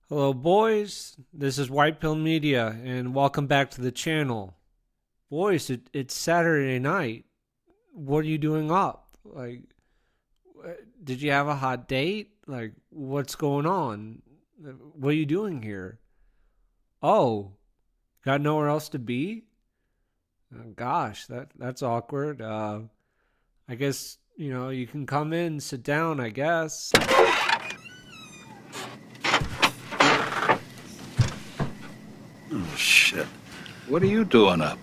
Hello, boys. This is White Pill Media, and welcome back to the channel. Boys, it's Saturday night. What are you doing up? Did you have a hot date? What's going on? What are you doing here? Oh, got nowhere else to be? Gosh, that's awkward. I guess you can come in, sit down. I guess. Oh, shit. What are you doing up?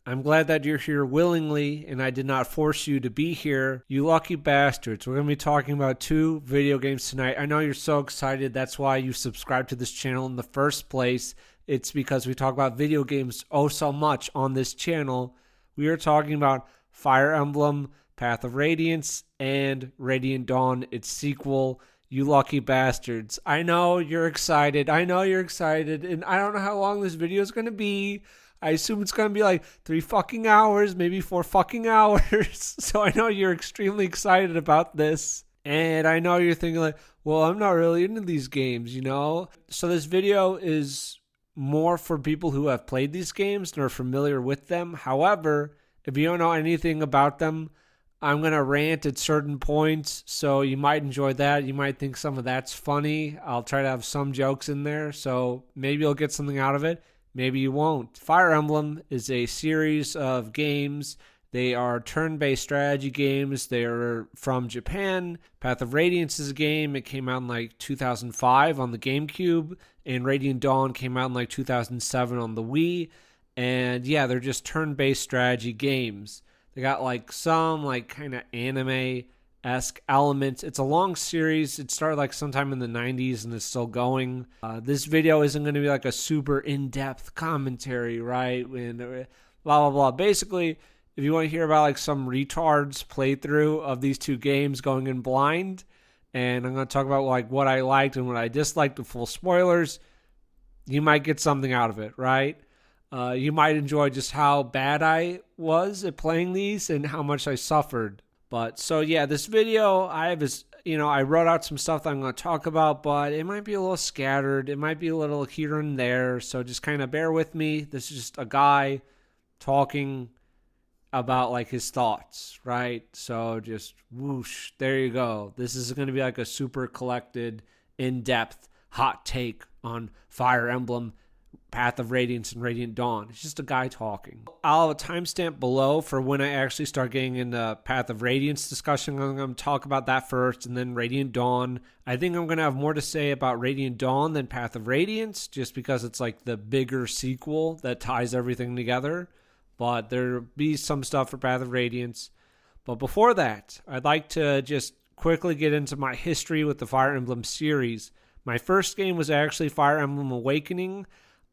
I'm glad that you're here willingly and I did not force you to be here. You lucky bastards. We're going to be talking about two video games tonight. I know you're so excited. That's why you subscribed to this channel in the first place. It's because we talk about video games oh so much on this channel. We are talking about Fire Emblem, Path of Radiance, and Radiant Dawn, its sequel. You lucky bastards. I know you're excited. And I don't know how long this video is going to be. I assume it's going to be like 3 fucking hours, maybe 4 fucking hours. So I know you're extremely excited about this. And I know you're thinking like, well, I'm not really into these games, So this video is more for people who have played these games and are familiar with them. However, if you don't know anything about them, I'm going to rant at certain points, so you might enjoy that. You might think some of that's funny. I'll try to have some jokes in there, so maybe you'll get something out of it. Maybe you won't. Fire Emblem is a series of games. They are turn-based strategy games. They are from Japan. Path of Radiance is a game. It came out in like 2005 on the GameCube, and Radiant Dawn came out in like 2007 on the Wii. And yeah, they're just turn-based strategy games. They got like some like kind of anime-esque elements. It's a long series. It started like sometime in the 90s and is still going. This video isn't going to be like a super in-depth commentary, right? And blah, blah, blah. Basically, if you want to hear about like some retard's playthrough of these two games going in blind, and I'm going to talk about like what I liked and what I disliked with full spoilers, you might get something out of it, right? You might enjoy just how bad I was at playing these and how much I suffered. But so yeah, this video I wrote out some stuff that I'm going to talk about, but it might be a little scattered. It might be a little here and there. So just kind of bear with me. This is just a guy talking about like his thoughts, right? So just whoosh, there you go. This is going to be like a super collected, in-depth hot take on Fire Emblem, Path of Radiance, and Radiant Dawn. It's just a guy talking. I'll have a timestamp below for when I actually start getting into Path of Radiance discussion. I'm going to talk about that first and then Radiant Dawn. I think I'm going to have more to say about Radiant Dawn than Path of Radiance just because it's like the bigger sequel that ties everything together. But there'll be some stuff for Path of Radiance. But before that, I'd like to just quickly get into my history with the Fire Emblem series. My first game was actually Fire Emblem Awakening.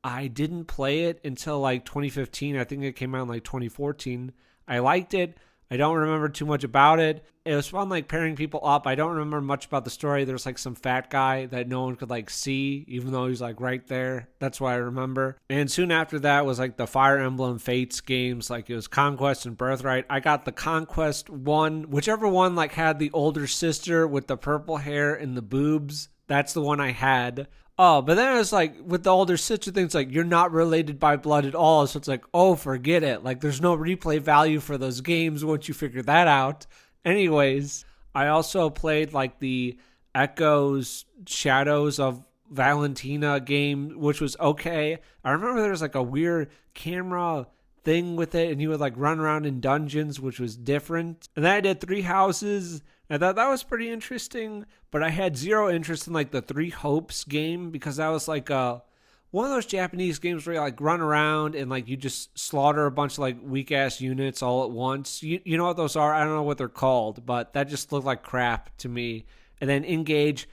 I didn't play it until like 2015. I think it came out in like 2014. I liked it. I don't remember too much about it. It was fun like pairing people up. I don't remember much about the story. There's like some fat guy that no one could like see, even though he's like right there. That's what I remember. And soon after that was like the Fire Emblem Fates games. Like it was Conquest and Birthright. I got the Conquest one, whichever one like had the older sister with the purple hair and the boobs. That's the one I had. Oh, but then it's like with the older sister thing, it's like you're not related by blood at all. So it's like, oh, forget it. Like there's no replay value for those games once you figure that out. Anyways, I also played like the Echoes, Shadows of Valentina game, which was okay. I remember there was like a weird camera thing with it, and you would like run around in dungeons, which was different. And then I did Three Houses. I thought that was pretty interesting, but I had zero interest in like the Three Hopes game because that was like one of those Japanese games where you like run around and like you just slaughter a bunch of like weak ass units all at once. You know what those are? I don't know what they're called, but that just looked like crap to me. And then Engage,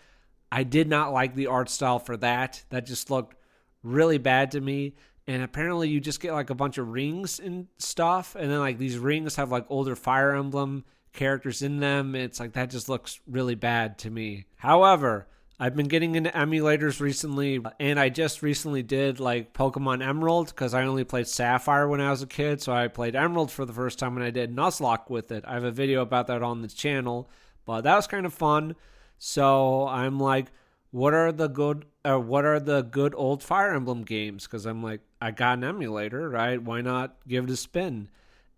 I did not like the art style for that. That just looked really bad to me. And apparently you just get like a bunch of rings and stuff, and then like these rings have like older Fire Emblem characters in them. It's like that just looks really bad to me. However, I've been getting into emulators recently, and I just recently did like Pokemon Emerald because I only played Sapphire when I was a kid, so I played Emerald for the first time and I did Nuzlocke with it. I have a video about that on the channel, but that was kind of fun. So I'm like, what are the good old Fire Emblem games? Because I'm like, I got an emulator, right? Why not give it a spin?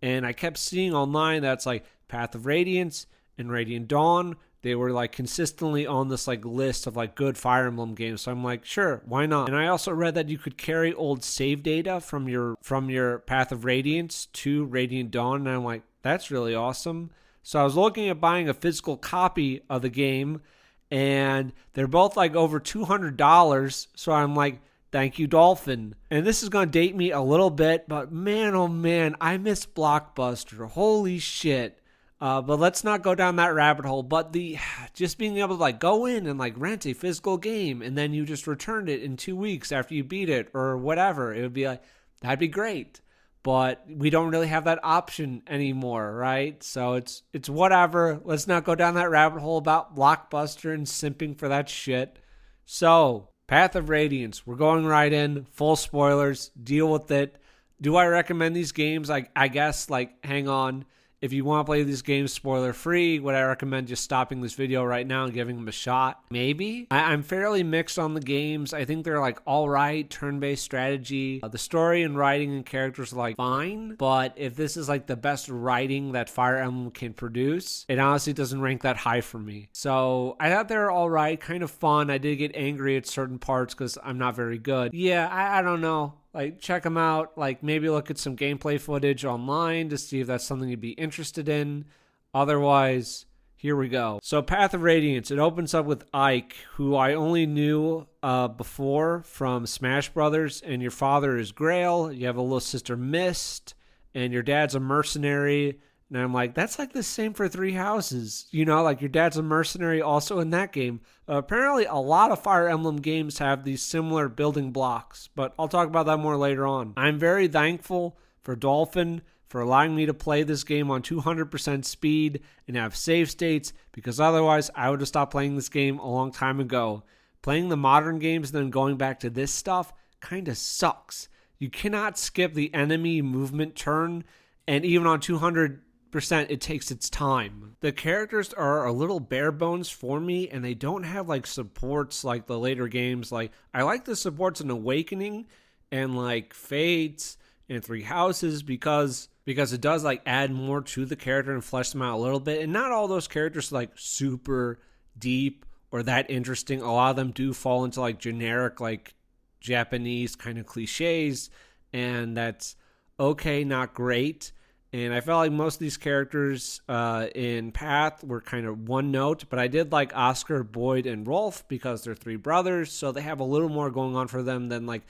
And I kept seeing online that's like Path of Radiance and Radiant Dawn. They were like consistently on this like list of like good Fire Emblem games. So I'm like, sure, why not? And I also read that you could carry old save data from your Path of Radiance to Radiant Dawn, and I'm like, that's really awesome. So I was looking at buying a physical copy of the game, and they're both like over $200. So I'm like, thank you, Dolphin. And this is going to date me a little bit, but man, oh man, I miss Blockbuster. Holy shit. But let's not go down that rabbit hole. But the just being able to like go in and like rent a physical game and then you just returned it in 2 weeks after you beat it or whatever, it would be like, that'd be great. But we don't really have that option anymore, right? So it's whatever. Let's not go down that rabbit hole about Blockbuster and simping for that shit. So, Path of Radiance. We're going right in. Full spoilers. Deal with it. Do I recommend these games? I guess, like, hang on. If you want to play these games spoiler free, would I recommend just stopping this video right now and giving them a shot? Maybe. I'm fairly mixed on the games. I think they're like all right, turn-based strategy. The story and writing and characters are like fine, but if this is like the best writing that Fire Emblem can produce, it honestly doesn't rank that high for me. So I thought they were all right, kind of fun. I did get angry at certain parts because I'm not very good. Yeah, I don't know. Like, check them out. Like, maybe look at some gameplay footage online to see if that's something you'd be interested in. Otherwise, here we go. So, Path of Radiance. It opens up with Ike, who I only knew before from Smash Brothers. And your father is Grail. You have a little sister, Mist. And your dad's a mercenary. And I'm like, that's like the same for Three Houses. You know, like your dad's a mercenary also in that game. Apparently, a lot of Fire Emblem games have these similar building blocks, but I'll talk about that more later on. I'm very thankful for Dolphin for allowing me to play this game on 200% speed and have save states, because otherwise I would have stopped playing this game a long time ago. Playing the modern games and then going back to this stuff kind of sucks. You cannot skip the enemy movement turn, and even on 200%, it takes its time. The characters are a little bare bones for me, and they don't have like supports like the later games. Like, I like the supports in Awakening and like Fates and Three Houses because it does like add more to the character and flesh them out a little bit. And not all those characters are like super deep or that interesting. A lot of them do fall into like generic like Japanese kind of cliches, and that's okay, not great. And I felt like most of these characters in Path were kind of one note, but I did like Oscar, Boyd, and Rolf because they're three brothers, so they have a little more going on for them than like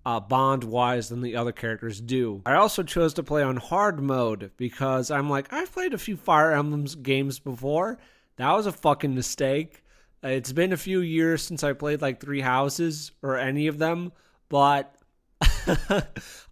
bond-wise than the other characters do. I also chose to play on hard mode because I'm like, I've played a few Fire Emblem games before. That was a fucking mistake. It's been a few years since I played like Three Houses or any of them, but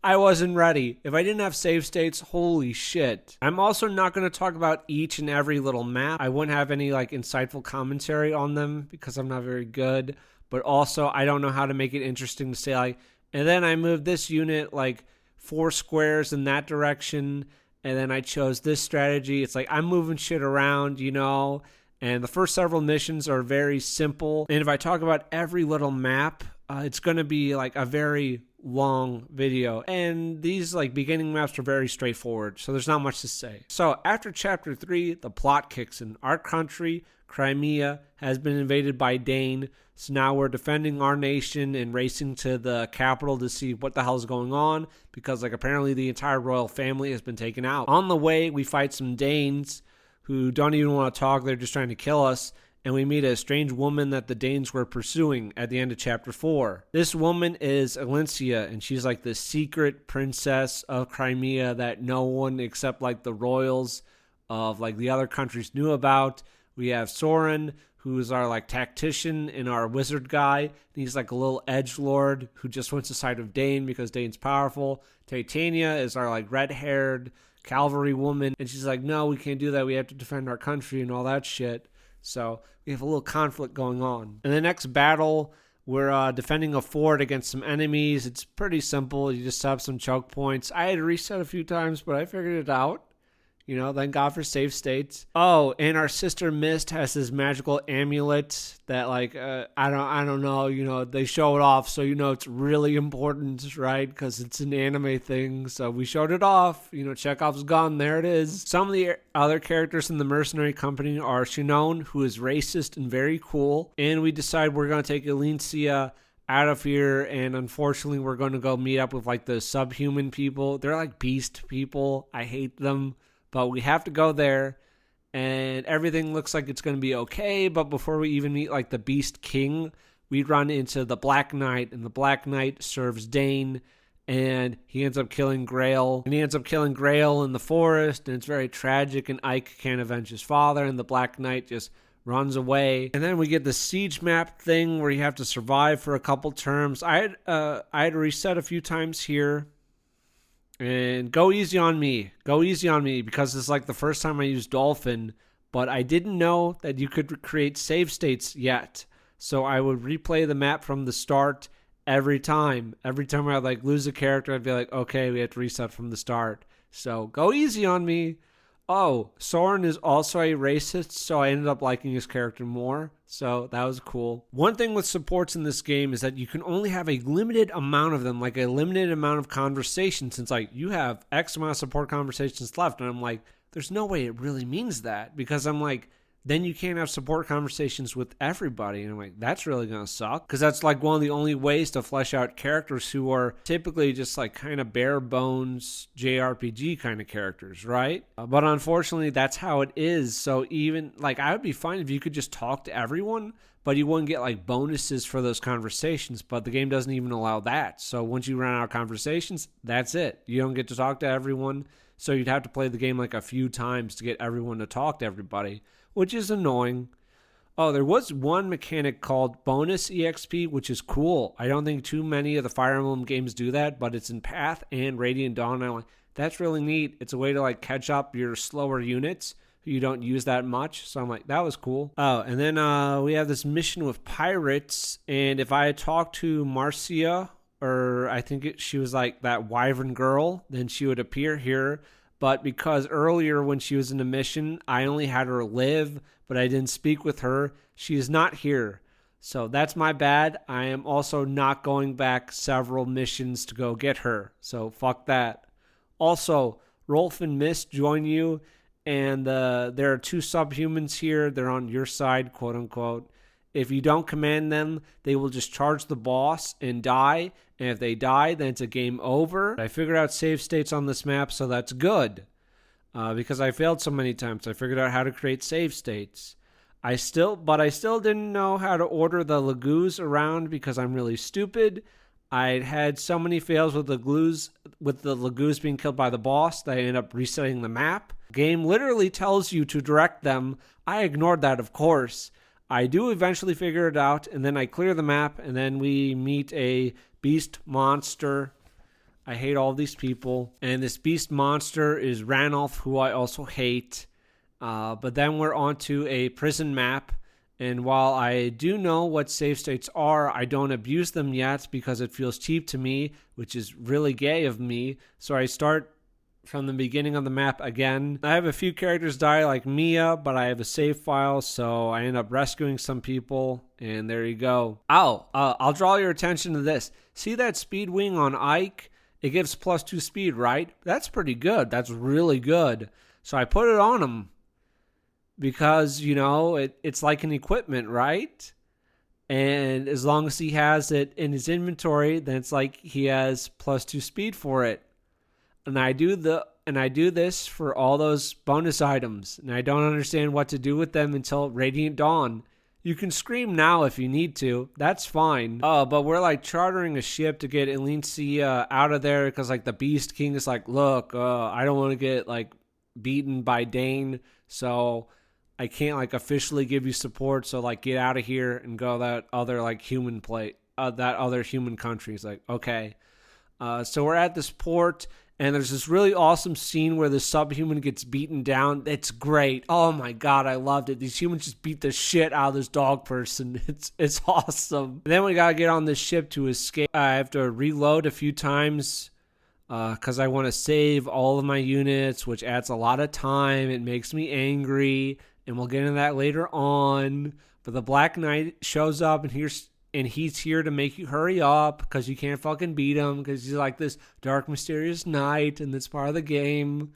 I wasn't ready. If I didn't have save states, holy shit. I'm also not going to talk about each and every little map. I wouldn't have any like insightful commentary on them because I'm not very good. But also, I don't know how to make it interesting to say like, and then I moved this unit like 4 squares in that direction, and then I chose this strategy. It's like I'm moving shit around, you know. And the first several missions are very simple. And if I talk about every little map, it's going to be like a very long video, and these like beginning maps are very straightforward, so there's not much to say. So after chapter 3, the plot kicks in. Our country, Crimea, has been invaded by Dane, so now we're defending our nation and racing to the capital to see what the hell is going on, because like apparently the entire royal family has been taken out. On the way, we fight some Danes who don't even want to talk. They're just trying to kill us. And we meet a strange woman that the Danes were pursuing at the end of chapter 4. This woman is Alencia, and she's like the secret princess of Crimea that no one except like the royals of like the other countries knew about. We have Soren, who's our like tactician and our wizard guy. And he's like a little edgelord who just wants the side of Dane because Dane's powerful. Titania is our like red-haired cavalry woman, and she's like, no, we can't do that. We have to defend our country and all that shit. So we have a little conflict going on. In the next battle, we're defending a fort against some enemies. It's pretty simple. You just have some choke points. I had to reset a few times, but I figured it out. Thank God for save states. Oh, and our sister Mist has this magical amulet that, like, I don't know. They show it off, so it's really important, right? Because it's an anime thing. So we showed it off. Chekhov's gun. There it is. Some of the other characters in the mercenary company are Shinon, who is racist and very cool. And we decide we're gonna take Elincia out of here, and unfortunately we're going to go meet up with like the subhuman people. They're like beast people. I hate them, but we have to go there, and everything looks like it's going to be okay. But before we even meet like the beast king, we run into the Black Knight, and the Black Knight serves Dane, and he ends up killing Grail. And he ends up killing Grail in the forest, and it's very tragic, and Ike can't avenge his father, and the Black Knight just runs away. And then we get the siege map thing where you have to survive for a couple terms. I had reset a few times here. And go easy on me. Go easy on me, because it's like the first time I used Dolphin, but I didn't know that you could create save states yet. So I would replay the map from the start every time. Every time I'd like lose a character, I'd be like, okay, we have to reset from the start. So go easy on me. Oh, Soren is also a racist, so I ended up liking his character more. So that was cool. One thing with supports in this game is that you can only have a limited amount of them, like a limited amount of conversations, since like you have X amount of support conversations left. And I'm like, there's no way it really means that, because I'm like, then you can't have support conversations with everybody. And I'm like, that's really going to suck, because that's like one of the only ways to flesh out characters who are typically just like kind of bare bones JRPG kind of characters, right? But unfortunately, that's how it is. So even like I would be fine if you could just talk to everyone, but you wouldn't get like bonuses for those conversations. But the game doesn't even allow that. So once you run out of conversations, that's it. You don't get to talk to everyone. So you'd have to play the game like a few times to get everyone to talk to everybody, which is annoying. Oh, there was one mechanic called bonus EXP, which is cool. I don't think too many of the Fire Emblem games do that, but it's in Path and Radiant Dawn. I'm like, that's really neat. It's a way to like catch up your slower units who you don't use that much. So I'm like, that was cool. Oh, and then we have this mission with pirates. And if I had talked to Marcia, or I think she was like that wyvern girl, then she would appear here. But because earlier when she was in a mission, I only had her live, but I didn't speak with her, she is not here. So that's my bad. I am also not going back several missions to go get her. So fuck that. Also, Rolf and Mist join you, and there are two subhumans here. They're on your side, quote unquote. If you don't command them, they will just charge the boss and die. And if they die, then it's a game over. I figured out save states on this map, so that's good. Because I failed so many times, I figured out how to create save states. I still didn't know how to order the Lagoos around because I'm really stupid. I had so many fails with the Lagoos being killed by the boss that I ended up resetting the map. The game literally tells you to direct them. I ignored that, of course. I do eventually figure it out, and then I clear the map, and then we meet a beast monster. I hate all these people. And this beast monster is Ranulf, who I also hate. But then we're on to a prison map. And while I do know what save states are, I don't abuse them yet because it feels cheap to me, which is really gay of me. So I start from the beginning of the map again. I have a few characters die like Mia, but I have a save file, so I end up rescuing some people, and there you go. I'll draw your attention to this. See that speed wing on Ike? It gives +2 speed, right? That's pretty good. That's really good. So I put it on him because, it's like an equipment, right? And as long as he has it in his inventory, then it's like he has +2 speed for it. And I do this for all those bonus items, and I don't understand what to do with them until Radiant Dawn. You can scream now if you need to. That's fine. But we're like chartering a ship to get Elincia out of there because like the Beast King is like, look, I don't want to get like beaten by Dane, so I can't like officially give you support. So like get out of here and go that other like human that other human country. It's like, okay. So we're at this port. And there's this really awesome scene where the subhuman gets beaten down. It's great. Oh my god, I loved it. These humans just beat the shit out of this dog person. It's awesome. And then we gotta get on this ship to escape. I have to reload a few times because I want to save all of my units, which adds a lot of time. It makes me angry, and we'll get into that later on. But the Black Knight shows up, and he's here to make you hurry up because you can't fucking beat him because he's like this dark, mysterious knight, and that's part of the game.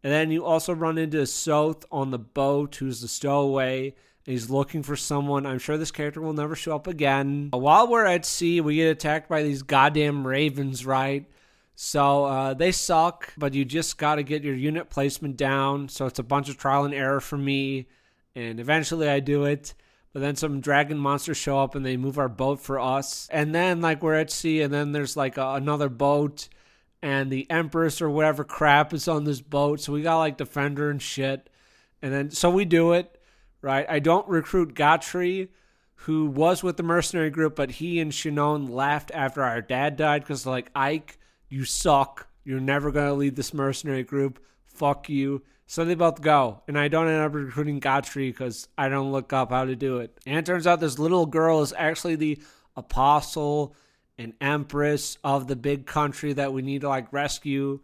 And then you also run into Soth on the boat, who's the stowaway, and he's looking for someone. I'm sure this character will never show up again. While we're at sea, we get attacked by these goddamn ravens, right? So they suck, but you just got to get your unit placement down. So it's a bunch of trial and error for me, and eventually I do it. But then some dragon monsters show up, and they move our boat for us. And then like we're at sea, and then there's like another boat, and the Empress or whatever crap is on this boat. So we got like Defender and shit. And then, so we do it, right? I don't recruit Gotri, who was with the mercenary group, but he and Shinon left after our dad died because like, Ike, you suck. You're never going to lead this mercenary group. Fuck you. So they both go. And I don't end up recruiting Gotri because I don't look up how to do it. And it turns out this little girl is actually the apostle and empress of the big country that we need to like rescue.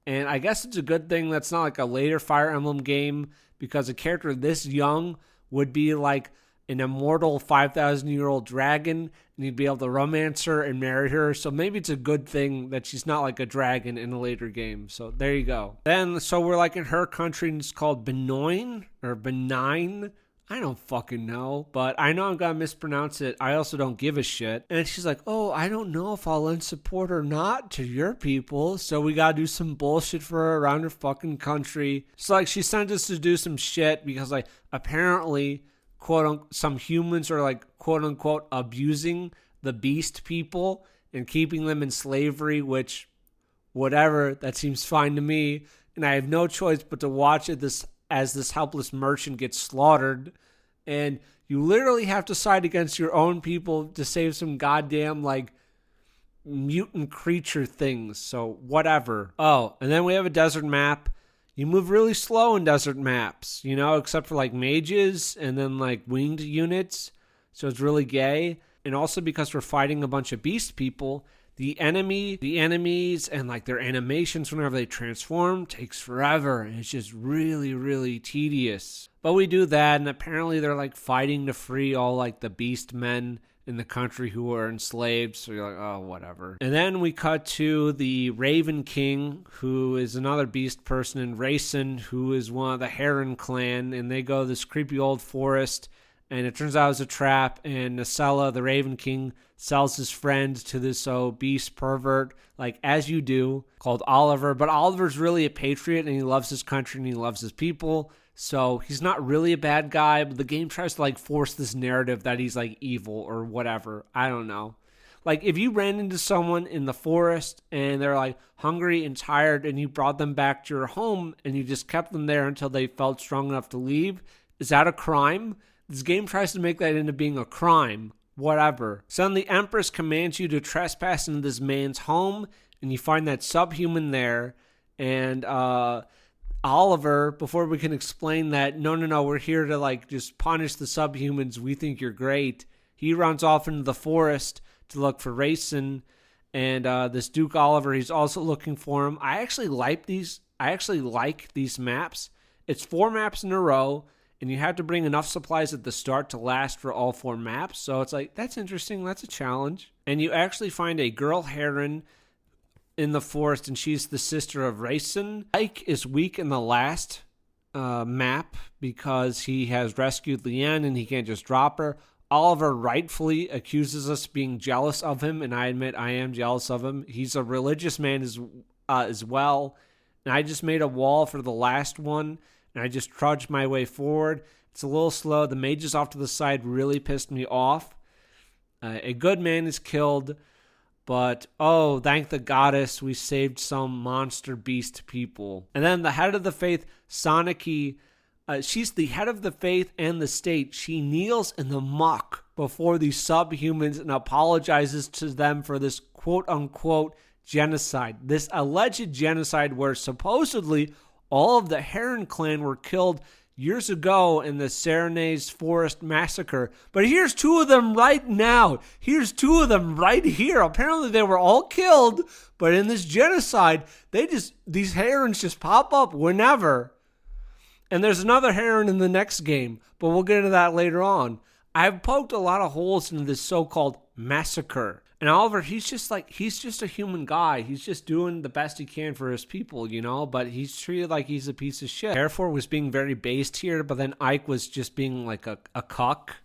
And I guess it's a good thing that's not like a later Fire Emblem game, because a character this young would be like an immortal 5,000-year-old dragon, and you'd be able to romance her and marry her. So maybe it's a good thing that she's not like a dragon in a later game. So there you go. Then, so we're like in her country, and it's called Benoin or Benign. I don't fucking know, but I know I'm going to mispronounce it. I also don't give a shit. And she's like, oh, I don't know if I'll lend support or not to your people. So we got to do some bullshit for her around her fucking country. So like she sent us to do some shit because like apparently quote unquote, some humans are like quote unquote abusing the beast people and keeping them in slavery, which whatever, that seems fine to me. And I have no choice but to watch it as this helpless merchant gets slaughtered. And you literally have to side against your own people to save some goddamn like mutant creature things. So whatever. Oh, and then we have a desert map. You move really slow in desert maps, you know, except for like mages and then like winged units. So it's really gay. And also because we're fighting a bunch of beast people, the enemies and like their animations whenever they transform takes forever. And it's just really, really tedious. But we do that, and apparently they're like fighting to free all like the beast men in the country who are enslaved. So you're like, oh, whatever. And then we cut to the Raven King, who is another beast person, and Rayson, who is one of the Heron clan. And they go to this creepy old forest, and it turns out it's a trap. And Nacella, the Raven King, sells his friend to this beast pervert, like as you do, called Oliver. But Oliver's really a patriot, and he loves his country, and he loves his people. So he's not really a bad guy, but the game tries to like force this narrative that he's like evil or whatever. I don't know. Like if you ran into someone in the forest and they're like hungry and tired, and you brought them back to your home and you just kept them there until they felt strong enough to leave, is that a crime? This game tries to make that into being a crime. Whatever. So then the Empress commands you to trespass into this man's home, and you find that subhuman there, and Oliver, before we can explain that, no, we're here to like just punish the subhumans, we think you're great, he runs off into the forest to look for Rayson, and this Duke Oliver, he's also looking for him. I actually like these maps. It's 4 maps in a row, and you have to bring enough supplies at the start to last for all 4 maps. So it's like, that's interesting, that's a challenge. And you actually find a girl heron in the forest, and she's the sister of Rayson. Ike is weak in the last map because he has rescued Leanne and he can't just drop her. Oliver rightfully accuses us being jealous of him, and I admit I am jealous of him. He's a religious man as well, and I just made a wall for the last one, and I just trudged my way forward. It's a little slow. The mages off to the side really pissed me off. A good man is killed, but, oh, thank the goddess, we saved some monster beast people. And then the head of the faith, Soniki, she's the head of the faith and the state. She kneels in the muck before these subhumans and apologizes to them for this quote-unquote genocide. This alleged genocide where supposedly all of the Heron clan were killed years ago in the Serenades Forest Massacre. But here's two of them right now. Here's two of them right here. Apparently they were all killed, but in this genocide, these herons just pop up whenever. And there's another heron in the next game, but we'll get into that later on. I've poked a lot of holes into this so-called massacre. And Oliver, he's just a human guy. He's just doing the best he can for his people, but he's treated like he's a piece of shit. Hereford was being very based here, but then Ike was just being like a cuck.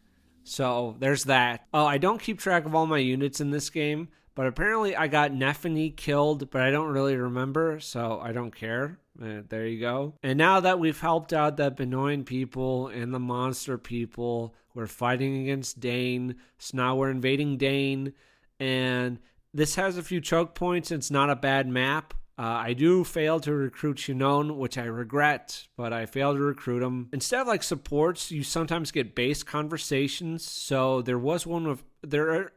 So there's that. Oh, I don't keep track of all my units in this game, but apparently I got Nephany killed, but I don't really remember, so I don't care. There you go. And now that we've helped out the Benoit people and the monster people, we're fighting against Dane. So now we're invading Dane. And this has a few choke points. It's not a bad map. I do fail to recruit Shinon, which I regret, but I failed to recruit him. Instead of like supports, you sometimes get base conversations. So there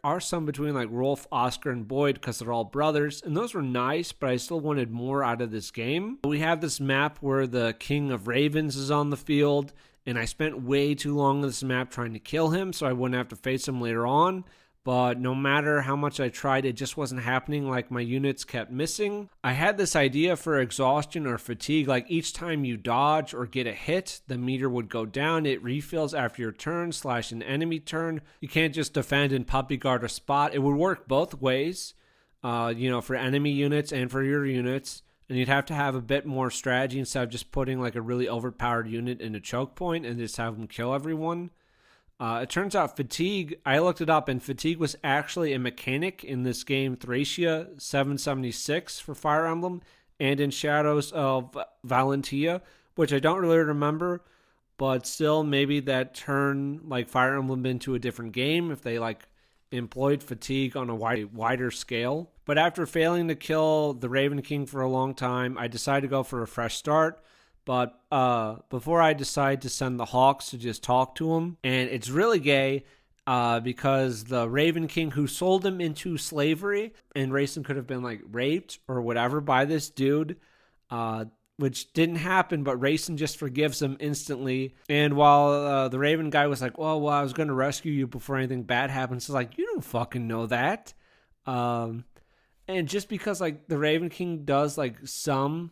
are some between like Rolf, Oscar, and Boyd because they're all brothers, and those were nice, but I still wanted more out of this game. We have this map where the King of Ravens is on the field, and I spent way too long on this map trying to kill him so I wouldn't have to face him later on. But no matter how much I tried, it just wasn't happening. Like, my units kept missing. I had this idea for exhaustion or fatigue. Like, each time you dodge or get a hit, the meter would go down. It refills after your turn / an enemy turn. You can't just defend and puppy guard a spot. It would work both ways, for enemy units and for your units. And you'd have to have a bit more strategy instead of just putting like a really overpowered unit in a choke point and just have them kill everyone. It turns out fatigue, I looked it up, and fatigue was actually a mechanic in this game, Thracia 776 for Fire Emblem, and in Shadows of Valentia, which I don't really remember, but still maybe that turned like Fire Emblem into a different game if they like employed fatigue on a wider scale. But after failing to kill the Raven King for a long time, I decided to go for a fresh start. But before I decide to send the Hawks to just talk to him, and it's really gay because the Raven King who sold him into slavery, and Rayson could have been like raped or whatever by this dude, which didn't happen, but Rayson just forgives him instantly. And while the Raven guy was like, well, I was going to rescue you before anything bad happens, it's like, you don't fucking know that. And just because like the Raven King does like some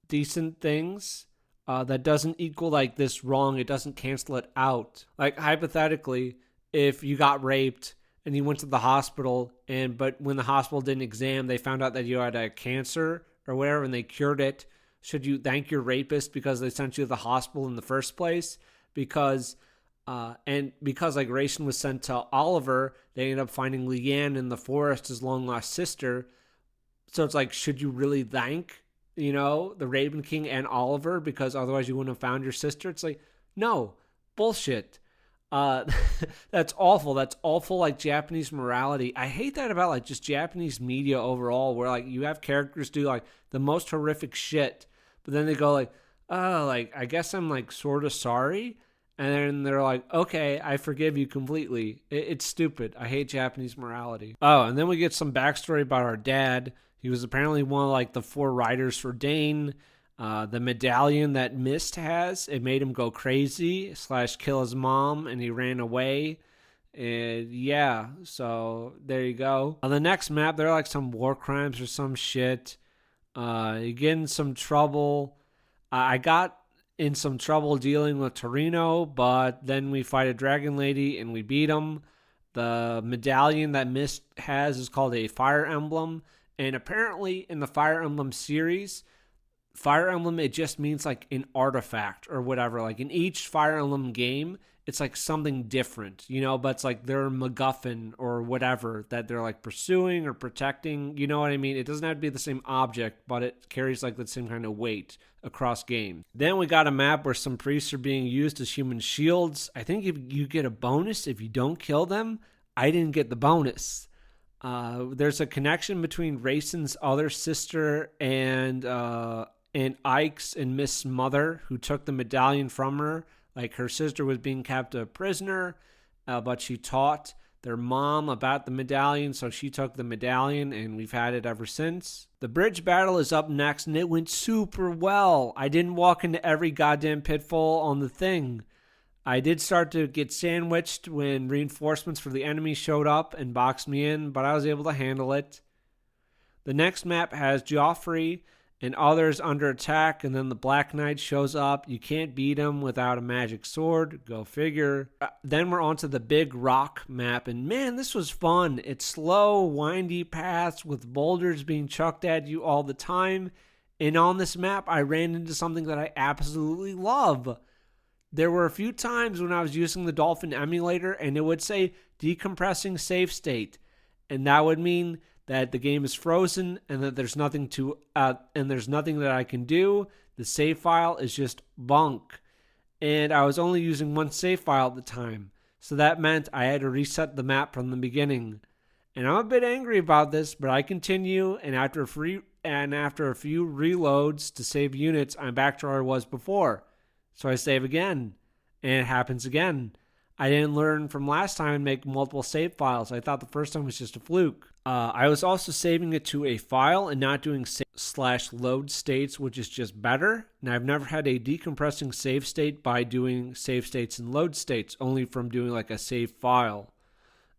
decent things, that doesn't equal like this wrong. It doesn't cancel it out. Like hypothetically, if you got raped and you went to the hospital, but when the hospital did an exam, they found out that you had a cancer or whatever, and they cured it. Should you thank your rapist because they sent you to the hospital in the first place? Because like Rayson was sent to Oliver, they ended up finding Leanne in the forest, his long lost sister. So it's like, should you really thank the Raven King and Oliver, because otherwise you wouldn't have found your sister? It's like, no, bullshit. That's awful. That's awful, like, Japanese morality. I hate that about, like, just Japanese media overall, where, like, you have characters do, like, the most horrific shit, but then they go, like, oh, like, I guess I'm, like, sort of sorry, and then they're like, okay, I forgive you completely. It's stupid. I hate Japanese morality. Oh, and then we get some backstory about our dad. He was apparently one of like the 4 riders for Dane. The medallion that Mist has, it made him go crazy / kill his mom, and he ran away. And yeah, so there you go. On the next map, there are like some war crimes or some shit. You get in some trouble. I got in some trouble dealing with Torino, but then we fight a dragon lady and we beat him. The medallion that Mist has is called a Fire Emblem. And apparently in the Fire Emblem series, Fire Emblem, it just means like an artifact or whatever. Like in each Fire Emblem game, it's like something different, but it's like their MacGuffin or whatever that they're like pursuing or protecting. You know what I mean? It doesn't have to be the same object, but it carries like the same kind of weight across games. Then we got a map where some priests are being used as human shields. I think if you get a bonus if you don't kill them. I didn't get the bonus. There's a connection between Rayson's other sister and Ike's and Miss Mother, who took the medallion from her. Like, her sister was being kept a prisoner, but she taught their mom about the medallion, so she took the medallion, and we've had it ever since. The bridge battle is up next, and it went super well. I didn't walk into every goddamn pitfall on the thing. I did start to get sandwiched when reinforcements for the enemy showed up and boxed me in, but I was able to handle it. The next map has Joffrey and others under attack, and then the Black Knight shows up. You can't beat him without a magic sword. Go figure. Then we're on to the big rock map, and man, this was fun. It's slow, windy paths with boulders being chucked at you all the time. And on this map, I ran into something that I absolutely love. There were a few times when I was using the Dolphin emulator, and it would say decompressing save state, and that would mean that the game is frozen and that there's nothing that I can do. The save file is just bunk. And I was only using one save file at the time, so that meant I had to reset the map from the beginning. And I'm a bit angry about this, but I continue, and after a few reloads to save units, I'm back to where I was before. So I save again, and it happens again. I didn't learn from last time and make multiple save files. I thought the first time was just a fluke. I was also saving it to a file and not doing /load states, which is just better. And I've never had a decompressing save state by doing save states and load states, only from doing like a save file.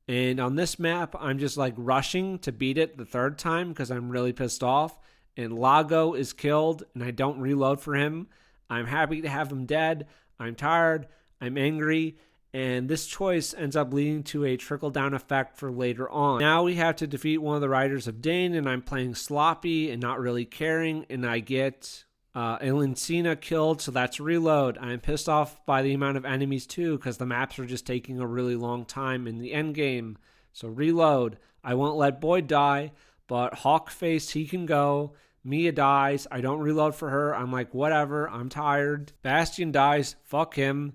And on this map, I'm just like rushing to beat it the third time because I'm really pissed off. And Lago is killed, and I don't reload for him. I'm happy to have him dead. I'm tired. I'm angry. And this choice ends up leading to a trickle-down effect for later on. Now we have to defeat one of the Riders of Dane, and I'm playing sloppy and not really caring, and I get Elincina killed, so that's reload. I'm pissed off by the amount of enemies too, because the maps are just taking a really long time in the end game. So reload. I won't let Boyd die, but Hawkface, he can go. Mia dies. I don't reload for her. I'm like, whatever. I'm tired. Bastion dies. Fuck him.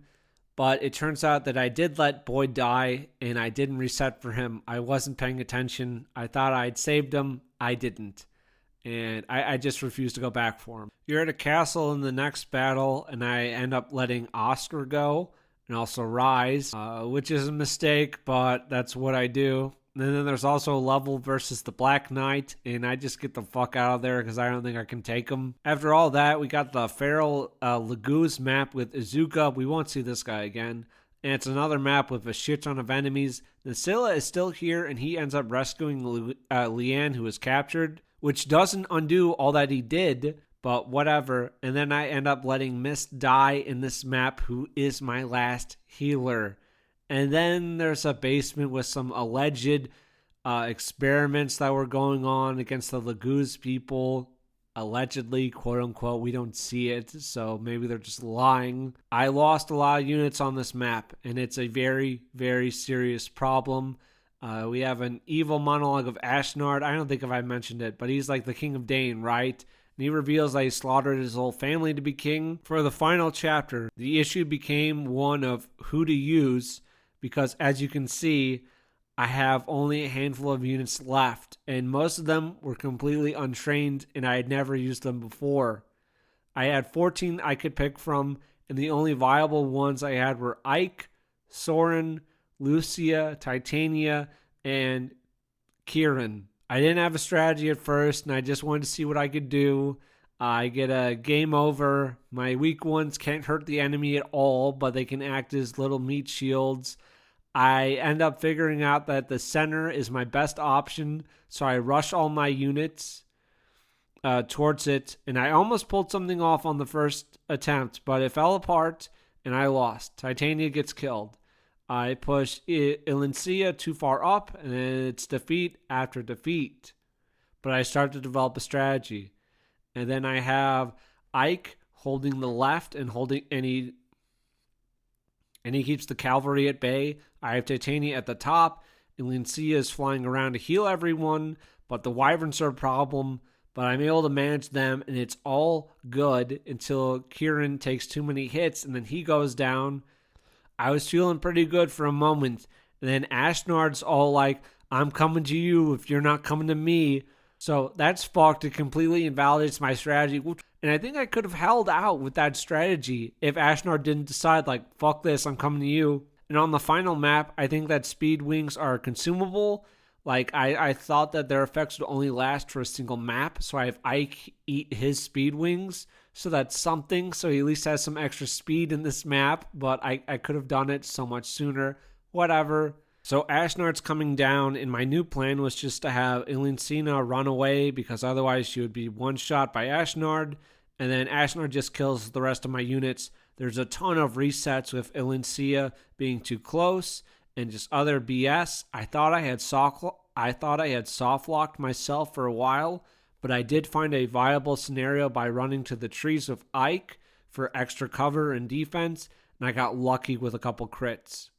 But it turns out that I did let Boyd die, and I didn't reset for him. I wasn't paying attention. I thought I'd saved him. I didn't. And I just refused to go back for him. You're at a castle in the next battle, and I end up letting Oscar go, and also Rise, which is a mistake, but that's what I do. And then there's also level versus the Black Knight, and I just get the fuck out of there because I don't think I can take him. After all that, we got the Feral Laguz map with Izuka. We won't see this guy again. And it's another map with a shit ton of enemies. Nasilla is still here, and he ends up rescuing Leanne, who was captured, which doesn't undo all that he did, but whatever. And then I end up letting Mist die in this map, who is my last healer. And then there's a basement with some alleged experiments that were going on against the Laguz people. Allegedly, quote unquote, we don't see it, so maybe they're just lying. I lost a lot of units on this map, and it's a very, very serious problem. We have an evil monologue of Ashnard. I don't think if I mentioned it, but he's like the king of Dane, right? And he reveals that he slaughtered his whole family to be king. For the final chapter, the issue became one of who to use, because as you can see, I have only a handful of units left, and most of them were completely untrained, and I had never used them before. I had 14 I could pick from, and the only viable ones I had were Ike, Soren, Lucia, Titania, and Kieran. I didn't have a strategy at first, and I just wanted to see what I could do. I get a game over. My weak ones can't hurt the enemy at all, but they can act as little meat shields. I end up figuring out that the center is my best option, so I rush all my units towards it, and I almost pulled something off on the first attempt, but it fell apart, and I lost. Titania gets killed. I push Elincia too far up, and it's defeat after defeat. But I start to develop a strategy. And then I have Ike holding the left and he keeps the cavalry at bay. I have Titania at the top, and Elincia is flying around to heal everyone, but the wyverns are a problem. But I'm able to manage them, and it's all good until Kieran takes too many hits, and then he goes down. I was feeling pretty good for a moment, and then Ashnard's all like, I'm coming to you if you're not coming to me. So that's fucked. It completely invalidates my strategy. And I think I could have held out with that strategy if Ashnard didn't decide, like, fuck this, I'm coming to you. And on the final map, I think that speed wings are consumable. Like, I thought that their effects would only last for a single map, so I have Ike eat his speed wings. So that's something. So he at least has some extra speed in this map, but I could have done it so much sooner. Whatever. So Ashnard's coming down, and my new plan was just to have Ilincina run away, because otherwise she would be one shot by Ashnard, and then Ashnard just kills the rest of my units. There's a ton of resets with Ilincia being too close, and just other BS. I thought I had soft locked myself for a while, but I did find a viable scenario by running to the trees with Ike for extra cover and defense, and I got lucky with a couple crits.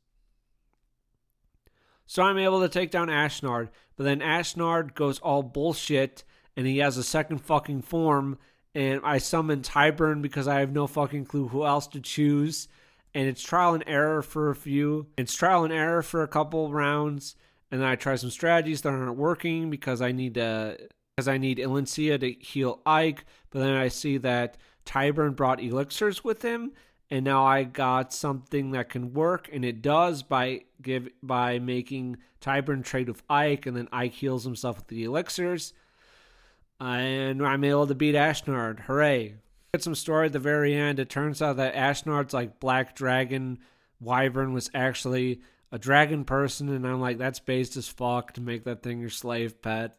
So I'm able to take down Ashnard, but then Ashnard goes all bullshit, and he has a second fucking form, and I summon Tyburn because I have no fucking clue who else to choose, and it's trial and error for a few. It's trial and error for a couple rounds, and then I try some strategies that aren't working because I need Ilincia to heal Ike, but then I see that Tyburn brought elixirs with him, and now I got something that can work, and it does by making Tyburn trade with Ike, and then Ike heals himself with the elixirs, and I'm able to beat Ashnard. Hooray! Get some story at the very end. It turns out that Ashnard's like black dragon wyvern was actually a dragon person, and I'm like, that's based as fuck to make that thing your slave pet.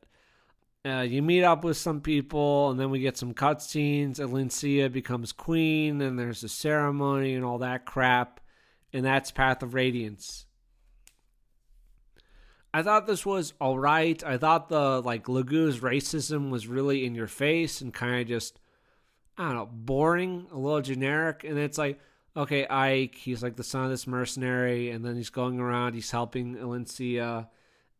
You meet up with some people, and then we get some cutscenes. Ilincia becomes queen, and there's a ceremony and all that crap, and that's Path of Radiance. I thought this was alright. I thought the Lagu's racism was really in your face and kind of just, I don't know, boring, a little generic, and it's like, okay, Ike, he's like the son of this mercenary, and then he's going around, he's helping Ilincia,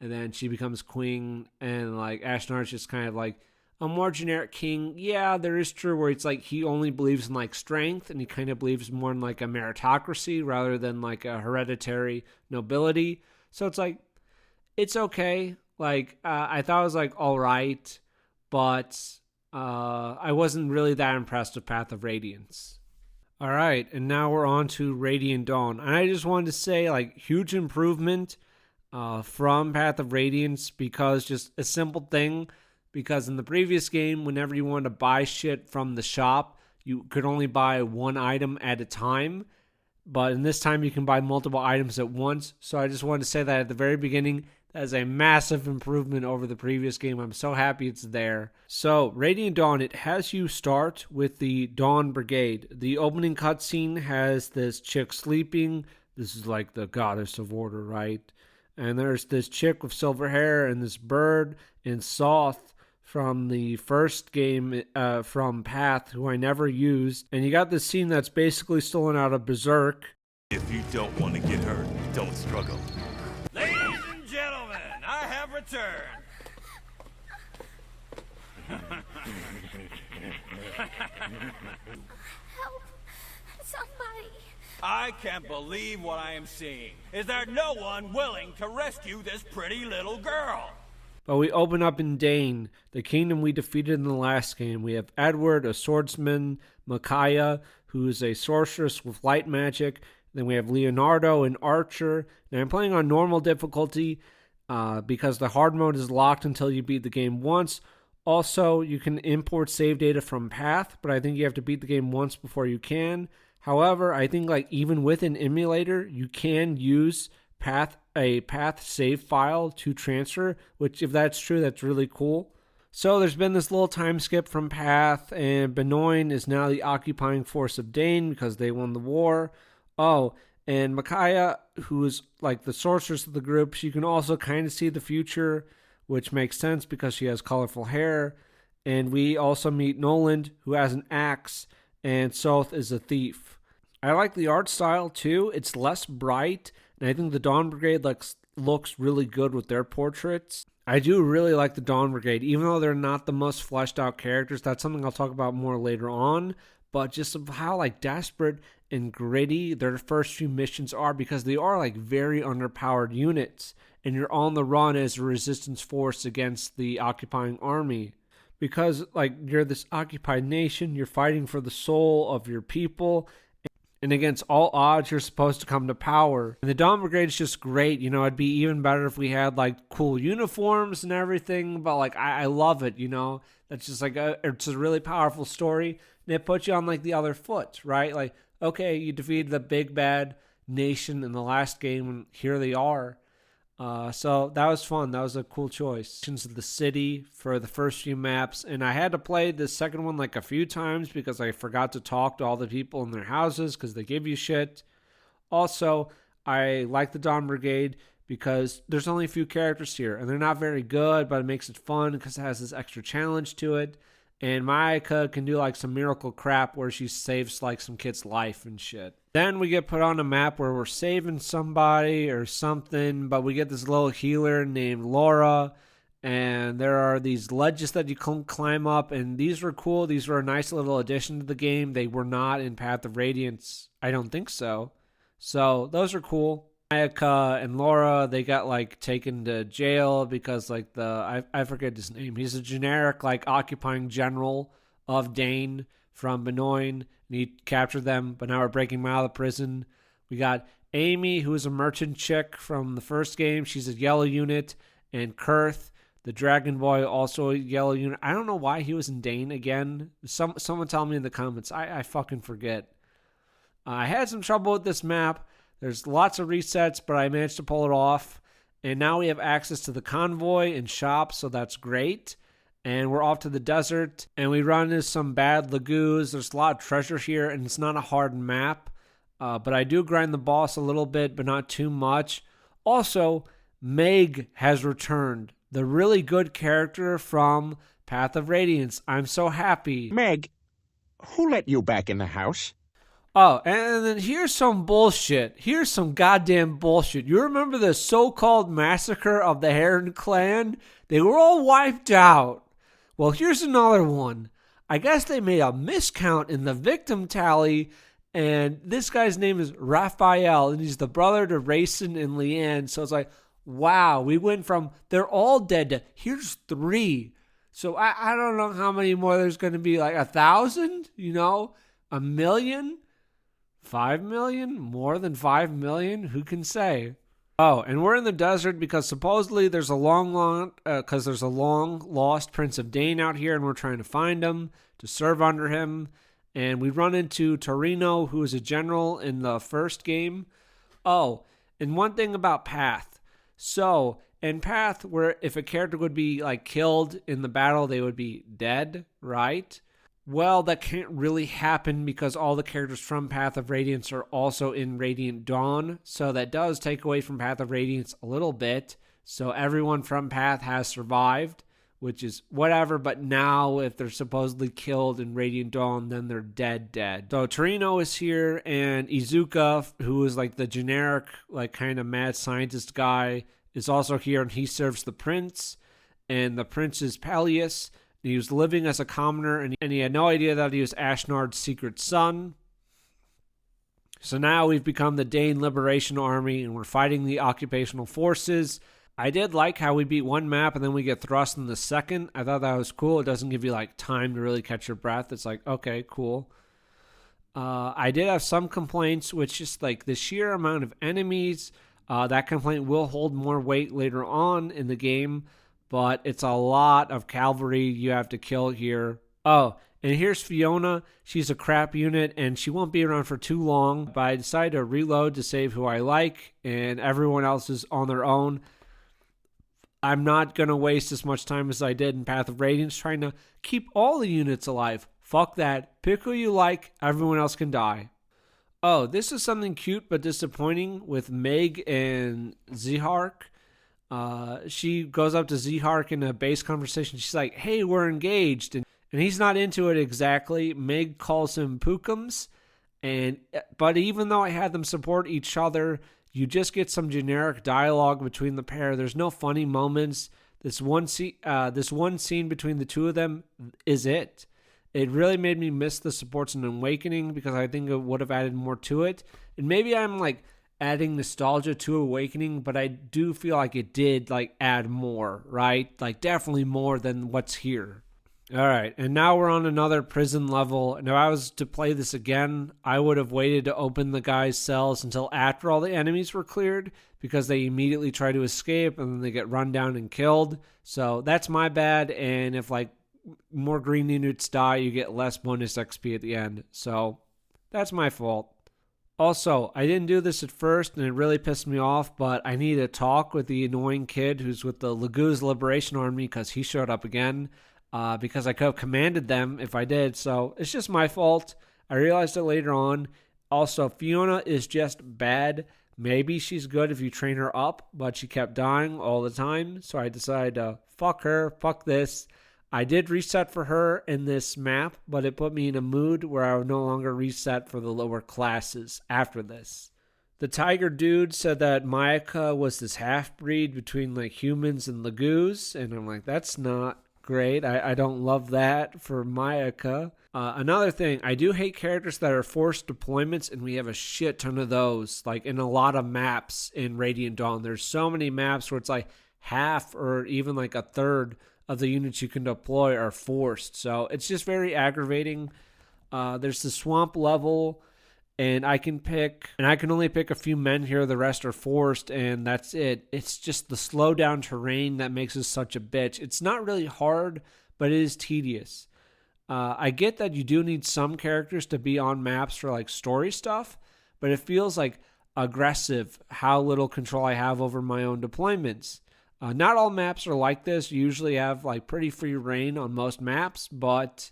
and then she becomes queen, and like Ashnard's just kind of like a more generic king. Yeah, there is true where it's like he only believes in like strength, and he kind of believes more in like a meritocracy rather than like a hereditary nobility. So it's like, it's okay. Like I thought it was like all right, but I wasn't really that impressed with Path of Radiance. All right, and now we're on to Radiant Dawn, and I just wanted to say like huge improvement from Path of Radiance, because just a simple thing, because in the previous game, whenever you wanted to buy shit from the shop, you could only buy one item at a time, but in this time you can buy multiple items at once. So I just wanted to say that at the very beginning, that is a massive improvement over the previous game. I'm so happy it's there. So Radiant Dawn, it has you start with the Dawn Brigade. The opening cutscene has this chick sleeping. This is like the goddess of order, right? And there's this chick with silver hair and this bird and Soth from the first game from Path, who I never used. And you got this scene that's basically stolen out of Berserk. If you don't want to get hurt, don't struggle. Ladies and gentlemen, I have returned. Help! Somebody! I can't believe what I am seeing. Is there no one willing to rescue this pretty little girl? But we open up in Dane, the kingdom we defeated in the last game. We have Edward, a swordsman, Micaiah, who is a sorceress with light magic. Then we have Leonardo, an archer. Now I'm playing on normal difficulty because the hard mode is locked until you beat the game once. Also, you can import save data from Path, but I think you have to beat the game once before you can. However, I think like even with an emulator, you can use a path save file to transfer, which if that's true, that's really cool. So there's been this little time skip from Path, and Benoin is now the occupying force of Dane because they won the war. Oh, and Micaiah, who is like the sorceress of the group, she can also kind of see the future, which makes sense because she has colorful hair. And we also meet Noland, who has an axe, and Soth is a thief. I like the art style too. It's less bright, and I think the Dawn Brigade looks really good with their portraits. I do really like the Dawn Brigade, even though they're not the most fleshed out characters. That's something I'll talk about more later on, but just of how like desperate and gritty their first few missions are, because they are like very underpowered units, and you're on the run as a resistance force against the occupying army. Because like you're this occupied nation, you're fighting for the soul of your people, and against all odds, you're supposed to come to power. And the Dawn Brigade is just great. You know, it'd be even better if we had like cool uniforms and everything, but like I love it, you know. That's just like it's a really powerful story, and it puts you on like the other foot, right? Like, okay, you defeated the big bad nation in the last game, and here they are. So that was fun. That was a cool choice. Of the city for the first few maps, and I had to play the second one like a few times because I forgot to talk to all the people in their houses because they give you shit. Also, I like the Dawn Brigade because there's only a few characters here, and they're not very good, but it makes it fun because it has this extra challenge to it. And Mayaka can do like some miracle crap where she saves like some kid's life and shit. Then we get put on a map where we're saving somebody or something, but we get this little healer named Laura, and there are these ledges that you can climb up, and these were cool. These were a nice little addition to the game. They were not in Path of Radiance. I don't think so. So those are cool. Mayaka and Laura, they got like taken to jail because like I forget his name. He's a generic like occupying general of Dane from Benoin, and he captured them, but now we're breaking them out of the prison. We got Amy, who is a merchant chick from the first game. She's a yellow unit, and Kurth, the dragon boy, also a yellow unit. I don't know why he was in Dane again. Someone tell me in the comments. I fucking forget. I had some trouble with this map. There's lots of resets, but I managed to pull it off. And now we have access to the convoy and shop, so that's great. And we're off to the desert, and we run into some bad lagoons. There's a lot of treasure here, and it's not a hard map. But I do grind the boss a little bit, but not too much. Also, Meg has returned. The really good character from Path of Radiance. I'm so happy. Meg, who let you back in the house? Oh, and then here's some bullshit. Here's some goddamn bullshit. You remember the so-called massacre of the Heron clan? They were all wiped out. Well, here's another one. I guess they made a miscount in the victim tally, and this guy's name is Raphael, and he's the brother to Rayson and Leanne. So it's like, wow, we went from they're all dead to here's 3. So I don't know how many more there's going to be, like 1,000, you know, 1 million? 5 million? More than 5 million? Who can say? Oh, and we're in the desert because supposedly there's a long lost Prince of Dane out here, and we're trying to find him to serve under him. And we run into Torino, who is a general in the first game. Oh, and one thing about Path. So, in Path, where if a character would be like killed in the battle, they would be dead, right? Well, that can't really happen because all the characters from Path of Radiance are also in Radiant Dawn. So that does take away from Path of Radiance a little bit. So everyone from Path has survived, which is whatever. But now if they're supposedly killed in Radiant Dawn, then they're dead. So Torino is here, and Izuka, who is like the generic, like kind of mad scientist guy, is also here, and he serves the prince. And the prince is Peleus. He was living as a commoner, and he had no idea that he was Ashnard's secret son. So now we've become the Dane Liberation Army, and we're fighting the occupational forces. I did like how we beat one map, and then we get thrust in the second. I thought that was cool. It doesn't give you like time to really catch your breath. It's like, okay, cool. I did have some complaints, which is like the sheer amount of enemies. That complaint will hold more weight later on in the game. But it's a lot of cavalry you have to kill here. Oh, and here's Fiona. She's a crap unit, and she won't be around for too long. But I decided to reload to save who I like, and everyone else is on their own. I'm not going to waste as much time as I did in Path of Radiance trying to keep all the units alive. Fuck that. Pick who you like. Everyone else can die. Oh, this is something cute but disappointing with Meg and Zihark. She goes up to Zihark in a base conversation. She's like, hey, we're engaged. And he's not into it exactly. Meg calls him Pookums. But even though I had them support each other, you just get some generic dialogue between the pair. There's no funny moments. This one scene between the two of them is it. It really made me miss the supports in Awakening because I think it would have added more to it. And maybe I'm like adding nostalgia to Awakening, but I do feel like it did like add more, right? Like definitely more than what's here. All right, and now we're on another prison level. Now, if I was to play this again, I would have waited to open the guy's cells until after all the enemies were cleared, because they immediately try to escape and then they get run down and killed. So that's my bad, and if like more green units die, you get less bonus XP at the end. So that's my fault. Also, I didn't do this at first, and it really pissed me off, but I need to talk with the annoying kid who's with the Laguz Liberation Army because he showed up again. Because I could have commanded them if I did, so it's just my fault. I realized it later on. Also, Fiona is just bad. Maybe she's good if you train her up, but she kept dying all the time, so I decided to fuck her, fuck this. I did reset for her in this map, but it put me in a mood where I would no longer reset for the lower classes after this. The tiger dude said that Mayaka was this half-breed between like humans and Laguz, and I'm like, that's not great. I don't love that for Mayaka. Another thing, I do hate characters that are forced deployments, and we have a shit ton of those, like in a lot of maps in Radiant Dawn. There's so many maps where it's like half or even like a third of the units you can deploy are forced. So it's just very aggravating. There's the swamp level, and I can only pick a few men here. The rest are forced, and that's it. It's just the slow down terrain that makes us such a bitch. It's not really hard, but it is tedious. I get that you do need some characters to be on maps for like story stuff, but it feels like aggressive how little control I have over my own deployments. Not all maps are like this. You usually have like pretty free reign on most maps, but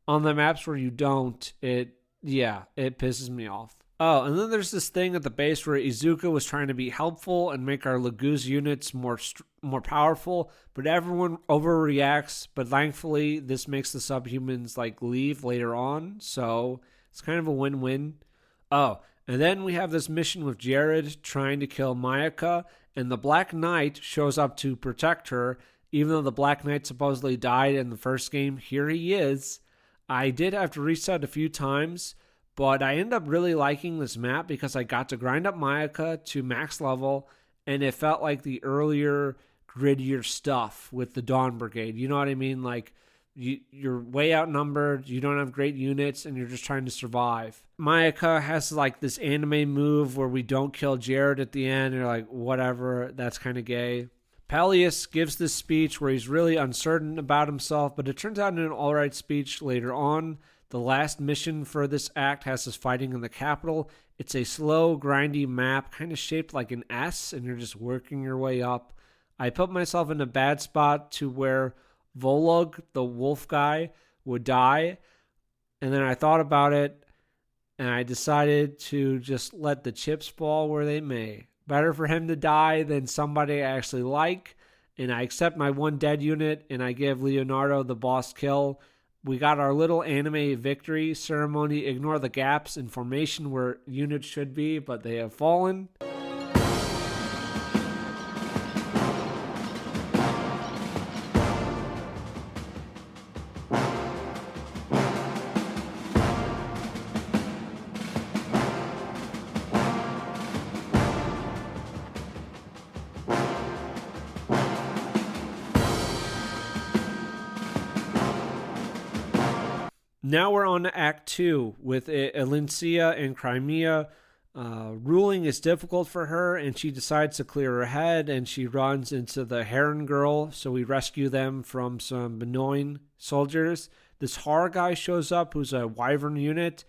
on the maps where you don't, it pisses me off. Oh, and then there's this thing at the base where Izuka was trying to be helpful and make our Laguz units more powerful, but everyone overreacts. But thankfully, this makes the subhumans like leave later on, so it's kind of a win-win. Oh, and then we have this mission with Jared trying to kill Mayaka, and the Black Knight shows up to protect her, even though the Black Knight supposedly died in the first game. Here he is. I did have to reset a few times, but I ended up really liking this map because I got to grind up Mayaka to max level, and it felt like the earlier, grittier stuff with the Dawn Brigade. You know what I mean? Like, you're way outnumbered, you don't have great units, and you're just trying to survive. Mayaka has like this anime move where we don't kill Jared at the end, and you're like, whatever, that's kind of gay. Peleus gives this speech where he's really uncertain about himself, but it turns out in an alright speech later on. The last mission for this act has us fighting in the capital. It's a slow, grindy map, kind of shaped like an S, and you're just working your way up. I put myself in a bad spot to where Volug, the wolf guy, would die, and then I thought about it, and I decided to just let the chips fall where they may. Better for him to die than somebody I actually like, and I accept my one dead unit, and I give Leonardo the boss kill. We got our little anime victory ceremony. Ignore the gaps in formation where units should be, but they have fallen. Now we're on to Act 2 with Elincia and Crimea. Ruling is difficult for her, and she decides to clear her head, and she runs into the Heron Girl, so we rescue them from some Benoin soldiers. This horror guy shows up who's a Wyvern unit,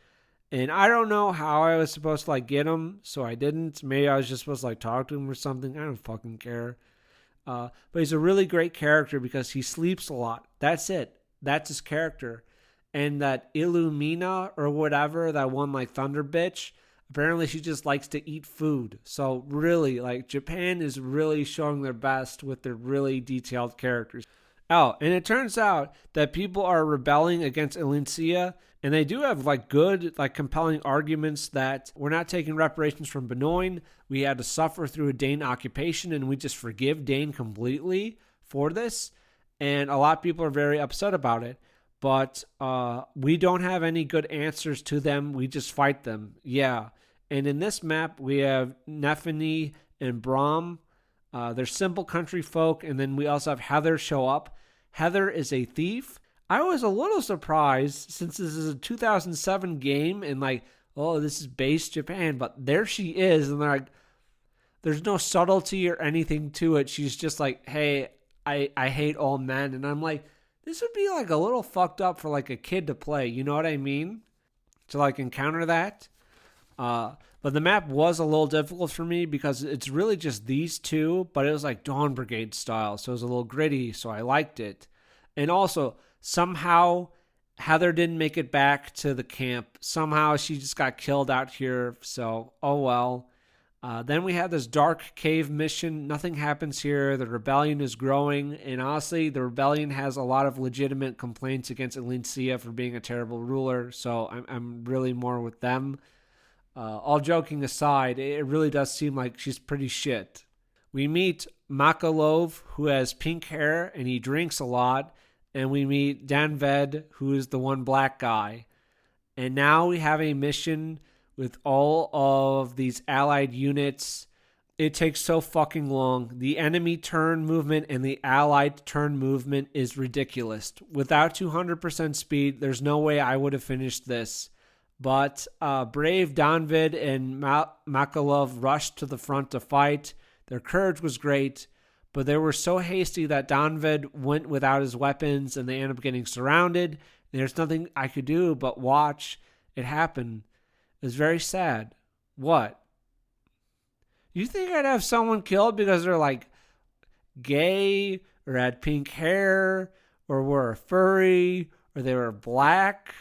and I don't know how I was supposed to like get him, so I didn't. Maybe I was just supposed to like talk to him or something. I don't fucking care. But he's a really great character because he sleeps a lot. That's it. That's his character. And that Illumina or whatever, that one like thunder bitch, apparently she just likes to eat food. So really, like, Japan is really showing their best with their really detailed characters. Oh, and it turns out that people are rebelling against Elincia, and they do have like good, like compelling arguments that we're not taking reparations from Benoin. We had to suffer through a Dane occupation, and we just forgive Dane completely for this. And a lot of people are very upset about it. But we don't have any good answers to them. We just fight them. Yeah. And in this map, we have Nephany and Brahm. They're simple country folk. And then we also have Heather show up. Heather is a thief. I was a little surprised since this is a 2007 game and like, oh, this is based Japan, but there she is, and they're like, there's no subtlety or anything to it. She's just like, hey, I hate all men. And I'm like, this would be like a little fucked up for like a kid to play. You know what I mean? To like encounter that. But the map was a little difficult for me because it's really just these two, but it was like Dawn Brigade style. So it was a little gritty, so I liked it. And also, somehow Heather didn't make it back to the camp. Somehow she just got killed out here. So, oh well. Then we had this dark cave mission. Nothing happens here. The rebellion is growing. And honestly, the rebellion has a lot of legitimate complaints against Elincia for being a terrible ruler. So I'm really more with them. All joking aside, it really does seem like she's pretty shit. We meet Makalov, who has pink hair and he drinks a lot. And we meet Danved, who is the one black guy. And now we have a mission with all of these allied units. It takes so fucking long. The enemy turn movement and the allied turn movement is ridiculous. Without 200% speed, there's no way I would have finished this. But brave Danvid and Makalov rushed to the front to fight. Their courage was great, but they were so hasty that Danvid went without his weapons and they ended up getting surrounded. There's nothing I could do but watch it happen. It was very sad. What? You think I'd have someone killed because they're like gay or had pink hair or were a furry or they were black?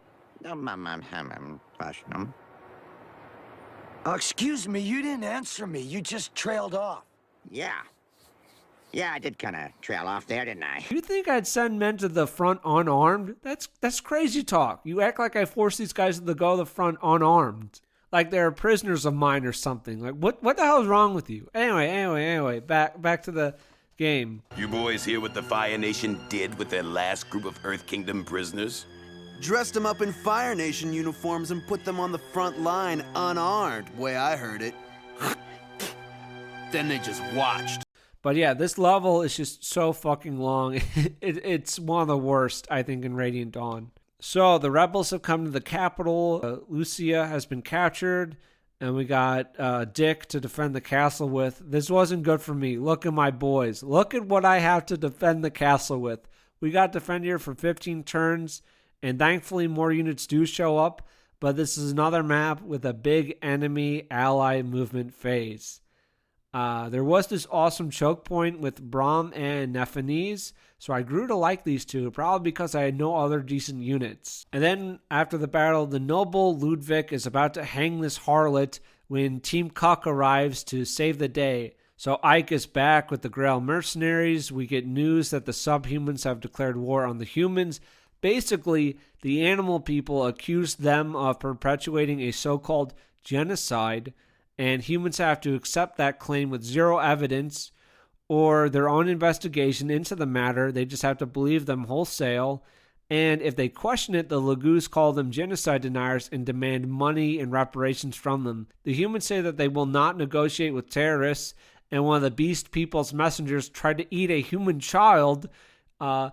Excuse me, you didn't answer me. You just trailed off. Yeah, I did kind of trail off there, didn't I? You think I'd send men to the front unarmed? That's crazy talk. You act like I forced these guys to go to the front unarmed. Like they're prisoners of mine or something. Like what the hell is wrong with you? Anyway, back to the game. You boys hear what the Fire Nation did with their last group of Earth Kingdom prisoners? Dressed them up in Fire Nation uniforms and put them on the front line unarmed, way I heard it. Then they just watched. But yeah, this level is just so fucking long. It's one of the worst, I think, in Radiant Dawn. So the rebels have come to the capital. Lucia has been captured, and we got Dick to defend the castle with. This wasn't good for me. Look at my boys. Look at what I have to defend the castle with. We got defend here for 15 turns, and thankfully more units do show up, but this is another map with a big enemy ally movement phase. There was this awesome choke point with Brahm and Nephanese, so I grew to like these two, probably because I had no other decent units. And then after the battle, the noble Ludwig is about to hang this harlot when Team Cuck arrives to save the day. So Ike is back with the Grail mercenaries. We get news that the subhumans have declared war on the humans. Basically, the animal people accused them of perpetuating a so-called genocide, and humans have to accept that claim with zero evidence or their own investigation into the matter. They just have to believe them wholesale. And if they question it, the Lagoos call them genocide deniers and demand money and reparations from them. The humans say that they will not negotiate with terrorists, and one of the beast people's messengers tried to eat a human child, and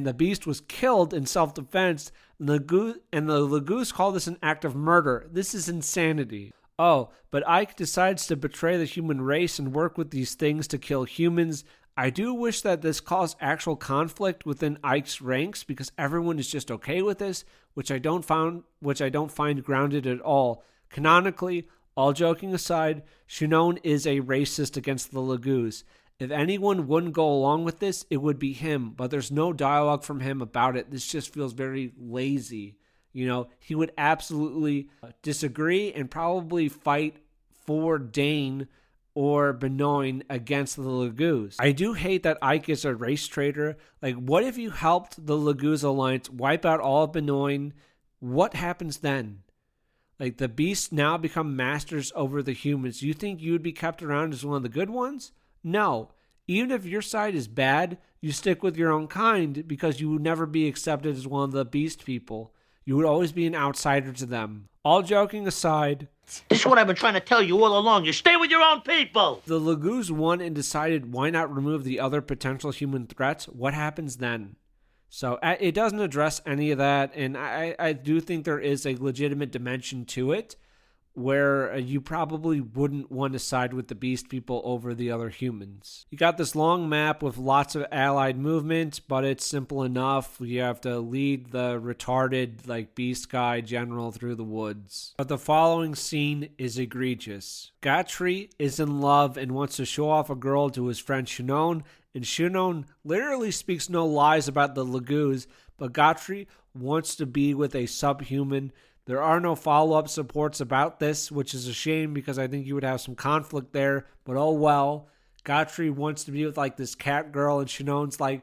the beast was killed in self-defense. And the Lagoos call this an act of murder. This is insanity. Oh, but Ike decides to betray the human race and work with these things to kill humans. I do wish that this caused actual conflict within Ike's ranks because everyone is just okay with this, which I don't find grounded at all. Canonically, all joking aside, Shinon is a racist against the Lagoos. If anyone wouldn't go along with this, it would be him, but there's no dialogue from him about it. This just feels very lazy. You know, he would absolutely disagree and probably fight for Dane or Benoin against the Lagoos. I do hate that Ike is a race traitor. Like, what if you helped the Lagoos Alliance wipe out all of Benoin? What happens then? Like, the beasts now become masters over the humans. You think you would be kept around as one of the good ones? No. Even if your side is bad, you stick with your own kind because you would never be accepted as one of the beast people. You would always be an outsider to them. All joking aside, this is what I've been trying to tell you all along. You stay with your own people. The Lagoos won and decided why not remove the other potential human threats. What happens then? So it doesn't address any of that, and I do think there is a legitimate dimension to it where you probably wouldn't want to side with the beast people over the other humans. You got this long map with lots of allied movement, but it's simple enough. You have to lead the retarded beast guy general through the woods. But the following scene is egregious. Gatry is in love and wants to show off a girl to his friend Shinon, and Shinon literally speaks no lies about the Lagoos, but Gatry wants to be with a subhuman. There are no follow-up supports about this, which is a shame because I think you would have some conflict there, but oh well. Gatry wants to be with this cat girl, and Shinon's like,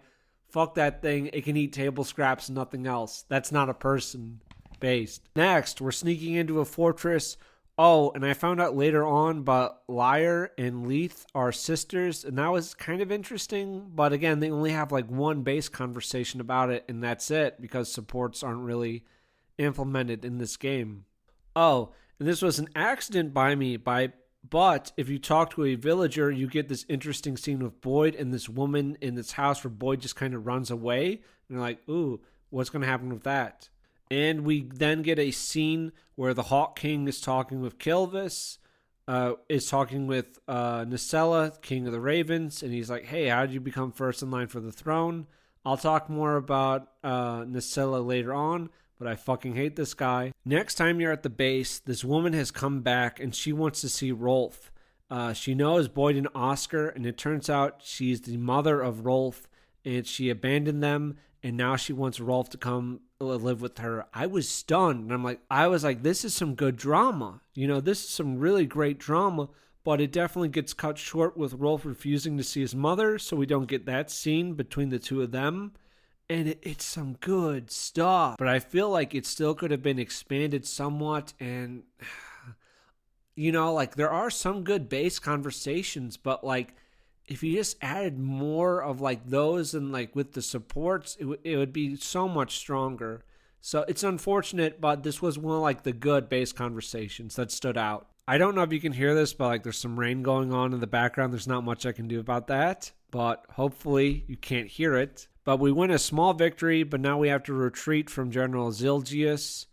fuck that thing, it can eat table scraps and nothing else. That's not a person based. Next, we're sneaking into a fortress. Oh, and I found out later on, but Lyre and Leith are sisters, and that was kind of interesting, but again, they only have one base conversation about it, and that's it, because supports aren't really implemented in this game. Oh, and this was an accident by me, but if you talk to a villager, you get this interesting scene with Boyd and this woman in this house where Boyd just kind of runs away, and you're like, ooh, what's going to happen with that? And we then get a scene where the Hawk King is talking with Kilvis, is talking with Nacella, King of the Ravens, and he's like, hey, how did you become first in line for the throne? I'll talk more about Nacella later on, but I fucking hate this guy. Next time you're at the base, this woman has come back and she wants to see Rolf. She knows Boyd and Oscar, and it turns out she's the mother of Rolf, and she abandoned them, and now she wants Rolf to come live with her. I was stunned, and I was like, this is some good drama. This is some really great drama, but it definitely gets cut short with Rolf refusing to see his mother, so we don't get that scene between the two of them. And it's some good stuff. But I feel like it still could have been expanded somewhat. And, there are some good base conversations. But, if you just added more of, those and, with the supports, it would be so much stronger. So it's unfortunate, but this was one of, the good base conversations that stood out. I don't know if you can hear this, but, there's some rain going on in the background. There's not much I can do about that. But hopefully you can't hear it. But we win a small victory, but now we have to retreat from General Zilgius.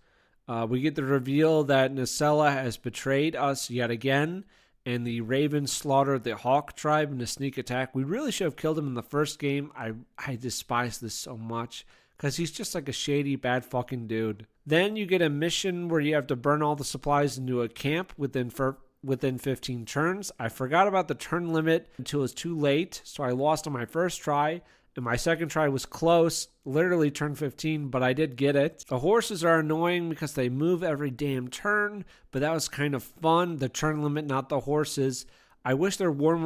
We get the reveal that Nacella has betrayed us yet again, and the Ravens slaughtered the Hawk tribe in a sneak attack. We really should have killed him in the first game. I despise this so much, because he's just a shady, bad fucking dude. Then you get a mission where you have to burn all the supplies into a camp within 15 turns. I forgot about the turn limit until it was too late, so I lost on my first try. And my second try was close, literally turn 15, but I did get it. The horses are annoying because they move every damn turn, but that was kind of fun. The turn limit, not the horses. I wish there were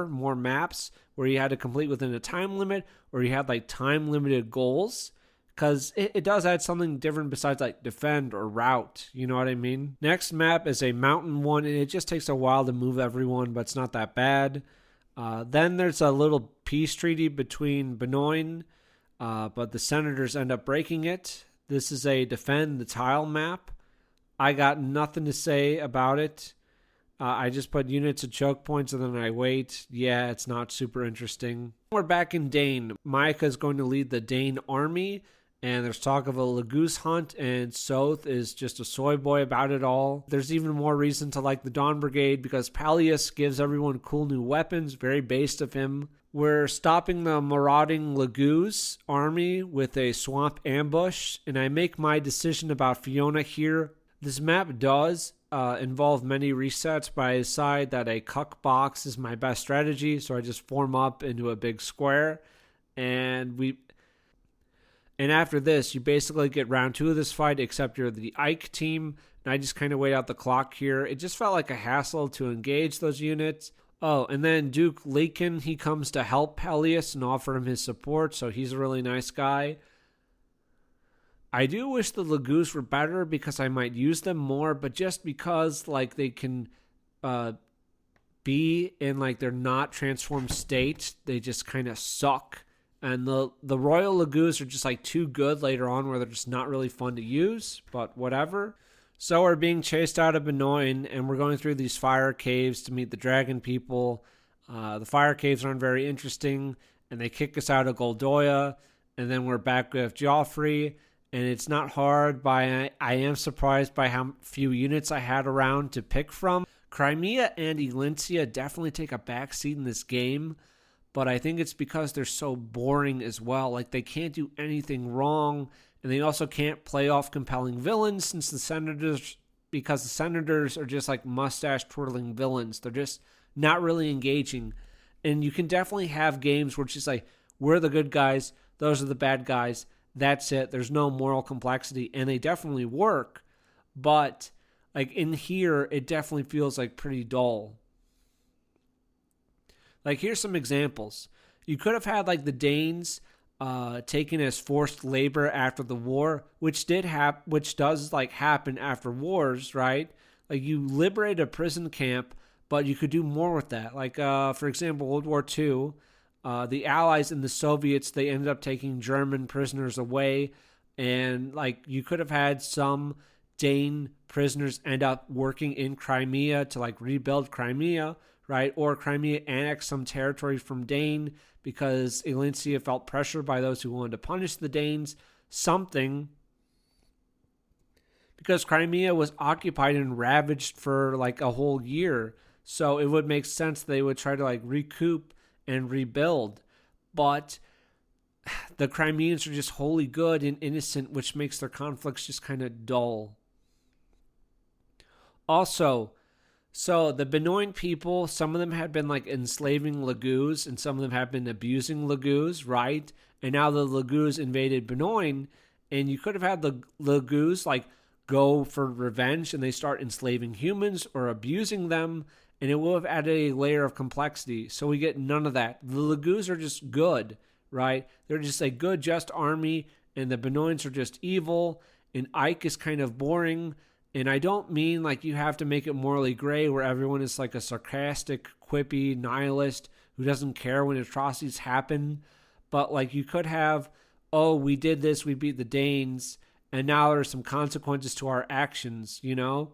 more maps where you had to complete within a time limit, or you had time limited goals, because it does add something different besides defend or route. You know what I mean? Next map is a mountain one, and it just takes a while to move everyone, but it's not that bad. Then there's a little peace treaty between Benoin, but the senators end up breaking it. This is a defend the tile map. I got nothing to say about it. I just put units at choke points and then I wait. Yeah, it's not super interesting. We're back in Dane. Maika is going to lead the Dane army, and there's talk of a Lagoose hunt, and Soth is just a soy boy about it all. There's even more reason to like the Dawn Brigade because Pallius gives everyone cool new weapons, very based of him. We're stopping the marauding Lagoose army with a swamp ambush, and I make my decision about Fiona here. This map does involve many resets, but I decide that a cuck box is my best strategy, so I just form up into a big square, and after this, you basically get round 2 of this fight, except you're the Ike team, and I just kind of wait out the clock here. It just felt like a hassle to engage those units. Oh, and then Duke Leakin, he comes to help Peleus and offer him his support, so he's a really nice guy. I do wish the Lagoose were better because I might use them more, but just because they can be in their not transformed state, they just kind of suck. And the Royal Lagoos are just too good later on where they're just not really fun to use, but whatever. So we're being chased out of Benoin, and we're going through these fire caves to meet the dragon people. The fire caves aren't very interesting, and they kick us out of Goldoya, and then we're back with Joffrey, and it's not hard. I am surprised by how few units I had around to pick from. Crimea and Elincia definitely take a backseat in this game, but I think it's because they're so boring as well. Like, they can't do anything wrong, and they also can't play off compelling villains because the Senators are just like mustache-twirling villains. They're just not really engaging. And you can definitely have games where it's just like, we're the good guys, those are the bad guys, that's it. There's no moral complexity, and they definitely work, but like in here, it definitely feels like pretty dull. Like, here's some examples. You could have had like the Danes taken as forced labor after the war, which does like happen after wars, right? Like, you liberate a prison camp, but you could do more with that. Like, for example, World War II, the Allies and the Soviets, they ended up taking German prisoners away, and like, you could have had some Dane prisoners end up working in Crimea to like rebuild Crimea, right? Or Crimea annexed some territory from Dane because Elincia felt pressure by those who wanted to punish the Danes. Something. Because Crimea was occupied and ravaged for like a whole year. So it would make sense they would try to like recoup and rebuild. But the Crimeans are just wholly good and innocent, which makes their conflicts just kind of dull. Also, so the Benoit people, some of them had been like enslaving Laguz, and some of them have been abusing Laguz, right? And now the Laguz invaded Benoit, and you could have had the Laguz like go for revenge, and they start enslaving humans or abusing them, and it will have added a layer of complexity. So we get none of that. The Laguz are just good, right? They're just a good, just army, and the Benoits are just evil, and Ike is kind of boring. And I don't mean like you have to make it morally gray where everyone is like a sarcastic, quippy nihilist who doesn't care when atrocities happen. But like, you could have, oh, we did this, we beat the Danes, and now there's some consequences to our actions, you know?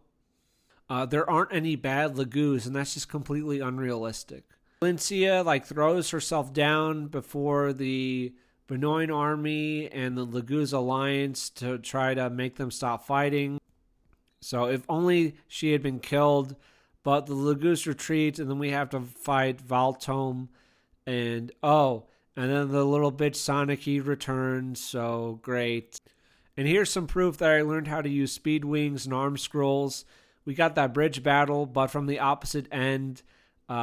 There aren't any bad Laguz, and that's just completely unrealistic. Elincia like throws herself down before the Benoit army and the Laguz alliance to try to make them stop fighting. So if only she had been killed, but the Laguz retreat, and then we have to fight Valtome, and then the little bitch Sonic, he returns, so great. And here's some proof that I learned how to use speed wings and arm scrolls. We got that bridge battle, but from the opposite end.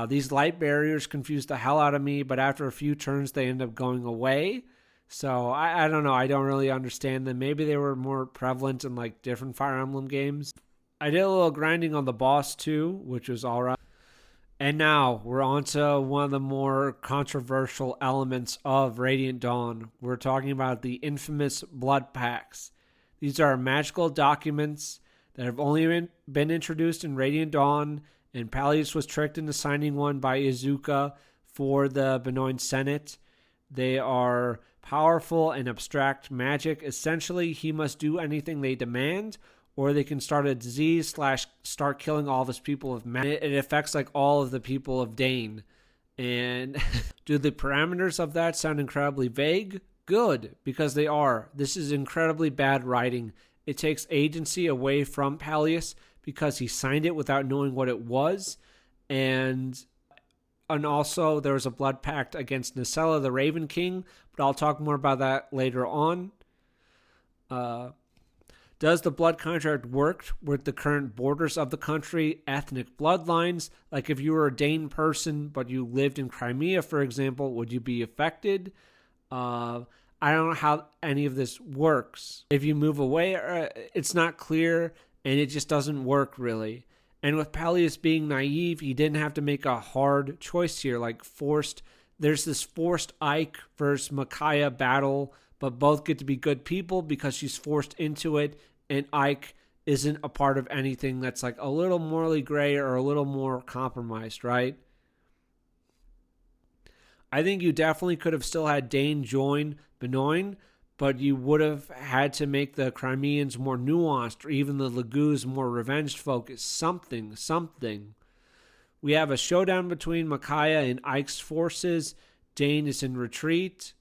These light barriers confused the hell out of me, but after a few turns, they end up going away. So I don't know. I don't really understand them. Maybe they were more prevalent in like different Fire Emblem games. I did a little grinding on the boss too, which was all right. And now we're on to one of the more controversial elements of Radiant Dawn. We're talking about the infamous blood packs. These are magical documents that have only been introduced in Radiant Dawn, and Palius was tricked into signing one by Izuka for the Benoit Senate. They are powerful and abstract magic. Essentially, he must do anything they demand, or they can start a disease / start killing all of his people of magic. It affects like all of the people of Dane. And do the parameters of that sound incredibly vague? Good, because they are. This is incredibly bad writing. It takes agency away from Palius because he signed it without knowing what it was. And also, there was a blood pact against Nacella, the Raven King, but I'll talk more about that later on. Does the blood contract work with the current borders of the country, ethnic bloodlines? Like, if you were a Dane person, but you lived in Crimea, for example, would you be affected? I don't know how any of this works. If you move away, it's not clear, and it just doesn't work, really. And with Palius being naive, he didn't have to make a hard choice here, like forced. There's this forced Ike versus Micaiah battle, but both get to be good people because she's forced into it, and Ike isn't a part of anything that's like a little morally gray or a little more compromised, right? I think you definitely could have still had Dane join Benoit, but you would have had to make the Crimeans more nuanced, or even the Laguz more revenge-focused. Something. We have a showdown between Micaiah and Ike's forces, Dane is in retreat.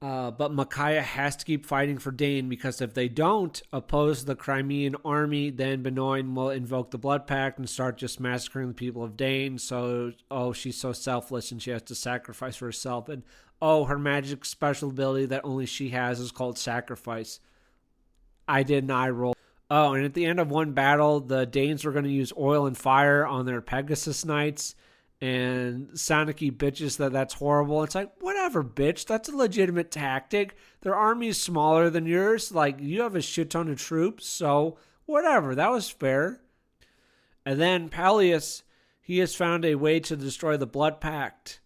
But Micaiah has to keep fighting for Dane, because if they don't oppose the Crimean army, then Benoit will invoke the Blood Pact and start just massacring the people of Dane. So, she's so selfless and she has to sacrifice for herself. And, her magic special ability that only she has is called Sacrifice. I did an eye roll. And at the end of one battle, the Danes were going to use oil and fire on their Pegasus Knights. And Saniki bitches that's horrible. It's like, whatever, bitch. That's a legitimate tactic. Their army is smaller than yours. Like, you have a shit ton of troops. So, whatever. That was fair. And then Peleus, he has found a way to destroy the Blood Pact.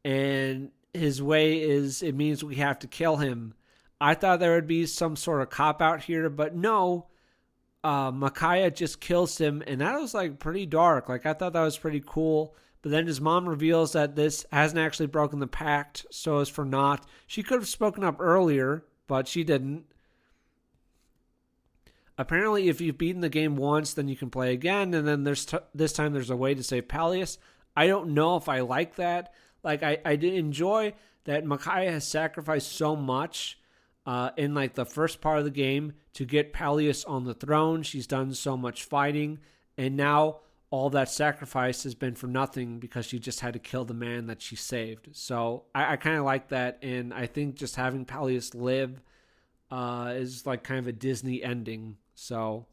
And his way is, it means we have to kill him. I thought there would be some sort of cop-out here, but no. Micaiah just kills him. And that was, like, pretty dark. Like, I thought that was pretty cool. But then his mom reveals that this hasn't actually broken the pact, so as for naught. She could have spoken up earlier, but she didn't. Apparently, if you've beaten the game once, then you can play again, and then this time there's a way to save Peleus. I don't know if I like that. Like, I did enjoy that Micaiah has sacrificed so much in, like, the first part of the game to get Peleus on the throne. She's done so much fighting, and now all that sacrifice has been for nothing because she just had to kill the man that she saved. So I kind of like that, and I think just having Peleus live is like kind of a Disney ending. So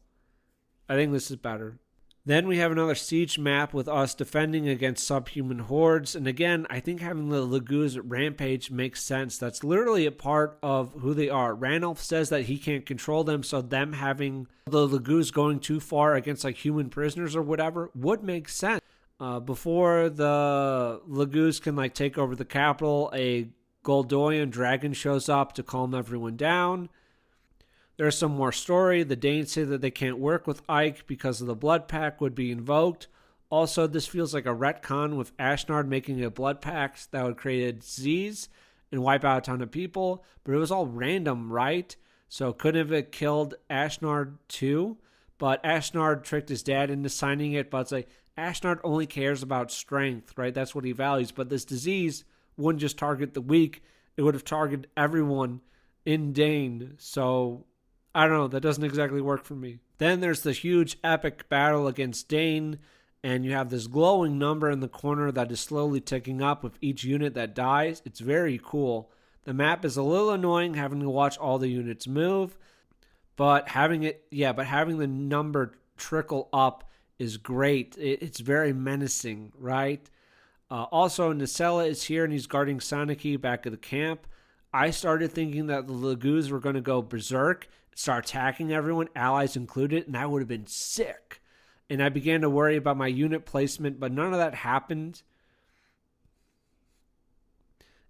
I think this is better. Then we have another siege map with us defending against subhuman hordes. And again, I think having the Laguz rampage makes sense. That's literally a part of who they are. Ranulph says that he can't control them, so them having the Laguz going too far against like human prisoners or whatever would make sense. Before the Laguz can like take over the capital, a Goldoyan dragon shows up to calm everyone down. There's some more story. The Danes say that they can't work with Ike because of the Blood Pact would be invoked. Also, this feels like a retcon with Ashnard making a Blood Pact that would create a disease and wipe out a ton of people. But it was all random, right? So couldn't have it killed Ashnard too? But Ashnard tricked his dad into signing it. But it's like, Ashnard only cares about strength, right? That's what he values. But this disease wouldn't just target the weak. It would have targeted everyone in Dane. So I don't know, that doesn't exactly work for me. Then there's the huge epic battle against Dane, and you have this glowing number in the corner that is slowly ticking up with each unit that dies. It's very cool. The map is a little annoying having to watch all the units move, but having the number trickle up is great. It's very menacing, right? Also, Nacella is here and he's guarding Saniki back at the camp. I started thinking that the Laguz were going to go berserk, start attacking everyone, allies included, and that would have been sick. And I began to worry about my unit placement, but none of that happened.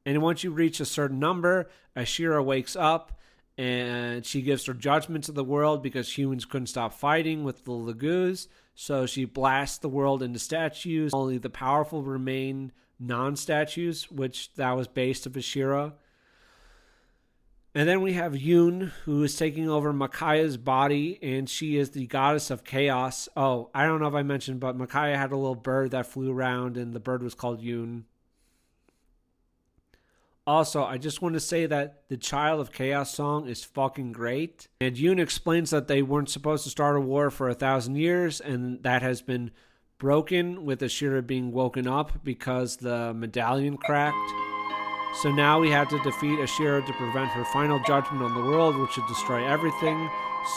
And once you reach a certain number, Ashira wakes up and she gives her judgment to the world because humans couldn't stop fighting with the Laguz. So she blasts the world into statues. Only the powerful remain non-statues, which that was based of Ashira. And then we have Yoon, who is taking over Micaiah's body, and she is the goddess of chaos. Oh, I don't know if I mentioned, but Micaiah had a little bird that flew around, and the bird was called Yoon. Also, I just want to say that the Child of Chaos song is fucking great. And Yoon explains that they weren't supposed to start a war for 1,000 years, and that has been broken with Ashira being woken up because the medallion cracked. So now we have to defeat Ashira to prevent her final judgment on the world, which would destroy everything.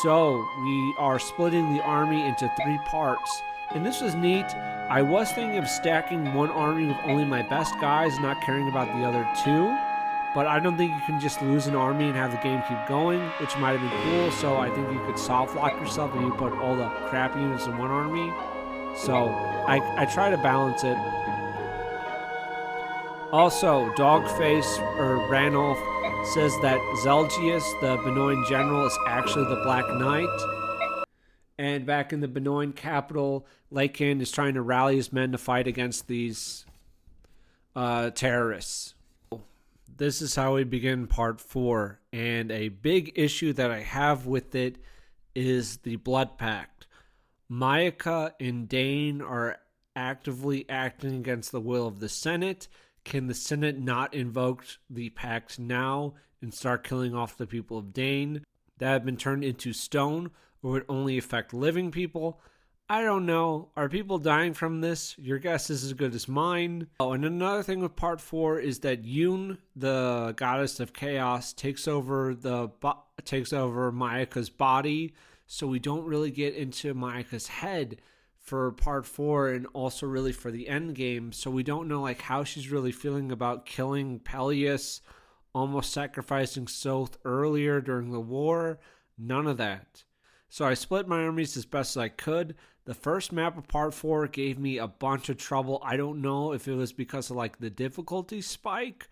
So we are splitting the army into 3 parts. And this was neat. I was thinking of stacking one army with only my best guys, not caring about the other 2. But I don't think you can just lose an army and have the game keep going, which might have been cool. So I think you could soft lock yourself and you put all the crap units in one army. So I try to balance it. Also, Dogface, or Ranulph, says that Zelgius, the Benoit general, is actually the Black Knight. And back in the Benoit capital, Lycan is trying to rally his men to fight against these terrorists. This is how we begin part 4. And a big issue that I have with it is the Blood Pact. Mayaka and Dane are actively acting against the will of the Senate. Can the Senate not invoke the pact now and start killing off the people of Dane that have been turned into stone, or would only affect living people? I don't know. Are people dying from this? Your guess is as good as mine. Oh, and another thing with part 4 is that Yoon, the goddess of chaos, takes over Mayaka's body, so we don't really get into Mayaka's head for part 4 and also really for the end game. So we don't know like how she's really feeling about killing Peleus, almost sacrificing Soth earlier during the war. None of that. So I split my armies as best as I could. The first map of part 4 gave me a bunch of trouble. I don't know if it was because of like the difficulty spike.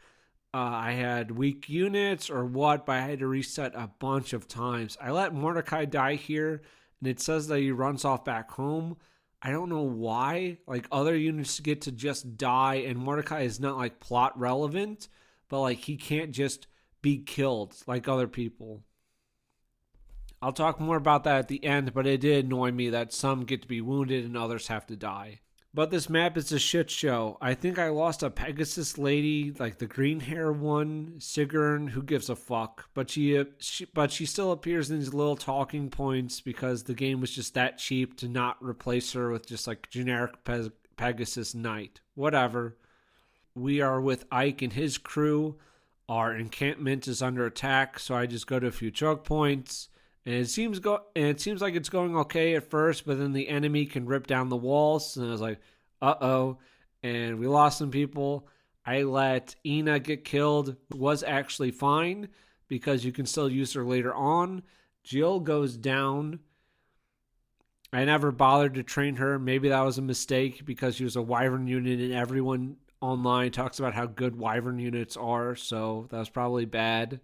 I had weak units or what, but I had to reset a bunch of times. I let Mordecai die here, and it says that he runs off back home. I don't know why. Like, other units get to just die, and Mordecai is not like plot relevant, but like he can't just be killed like other people. I'll talk more about that at the end, but it did annoy me that some get to be wounded and others have to die. But this map is a shit show. I think I lost a Pegasus lady, like the green hair one, Sigrun, who gives a fuck. But she still appears in these little talking points because the game was just that cheap to not replace her with just like generic Pegasus knight. Whatever. We are with Ike and his crew. Our encampment is under attack, so I just go to a few choke points. And it seems like it's going okay at first, but then the enemy can rip down the walls. And I was like, uh-oh. And we lost some people. I let Ina get killed. It was actually fine because you can still use her later on. Jill goes down. I never bothered to train her. Maybe that was a mistake because she was a Wyvern unit and everyone online talks about how good Wyvern units are. So that was probably bad.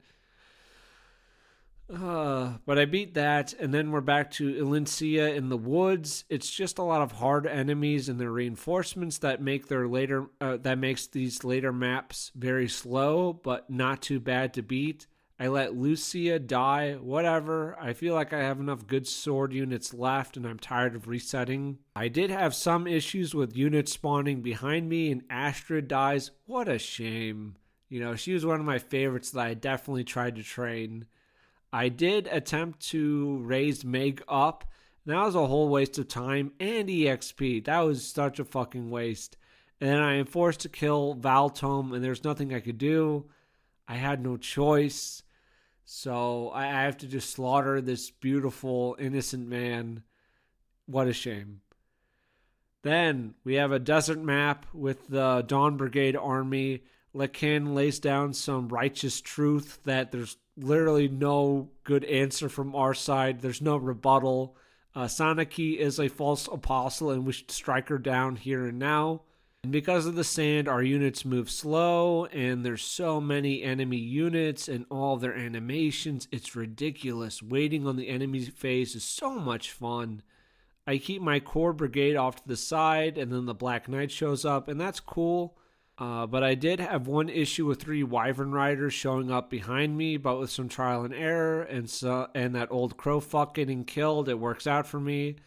But I beat that, and then we're back to Elincia in the woods. It's just a lot of hard enemies and their reinforcements that makes these later maps very slow, but not too bad to beat. I let Lucia die, whatever. I feel like I have enough good sword units left, and I'm tired of resetting. I did have some issues with units spawning behind me, and Astrid dies. What a shame. You know, she was one of my favorites that I definitely tried to train. I did attempt to raise Meg up. And that was a whole waste of time and EXP. That was such a fucking waste. And then I am forced to kill Valtome, and there's nothing I could do. I had no choice. So I have to just slaughter this beautiful, innocent man. What a shame. Then we have a desert map with the Dawn Brigade army. Lekin lays down some righteous truth that there's literally no good answer from our side. There's no rebuttal. Sanaki is a false apostle and we should strike her down here and now. And because of the sand, our units move slow and there's so many enemy units and all their animations. It's ridiculous. Waiting on the enemy's phase is so much fun. I keep my core brigade off to the side and then the Black Knight shows up and that's cool. But I did have one issue with 3 Wyvern Riders showing up behind me, but with some trial and error, and that old crow fuck getting killed, it works out for me.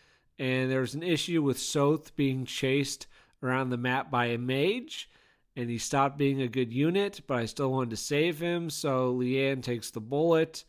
And there's an issue with Soth being chased around the map by a mage, and he stopped being a good unit, but I still wanted to save him, so Leanne takes the bullet.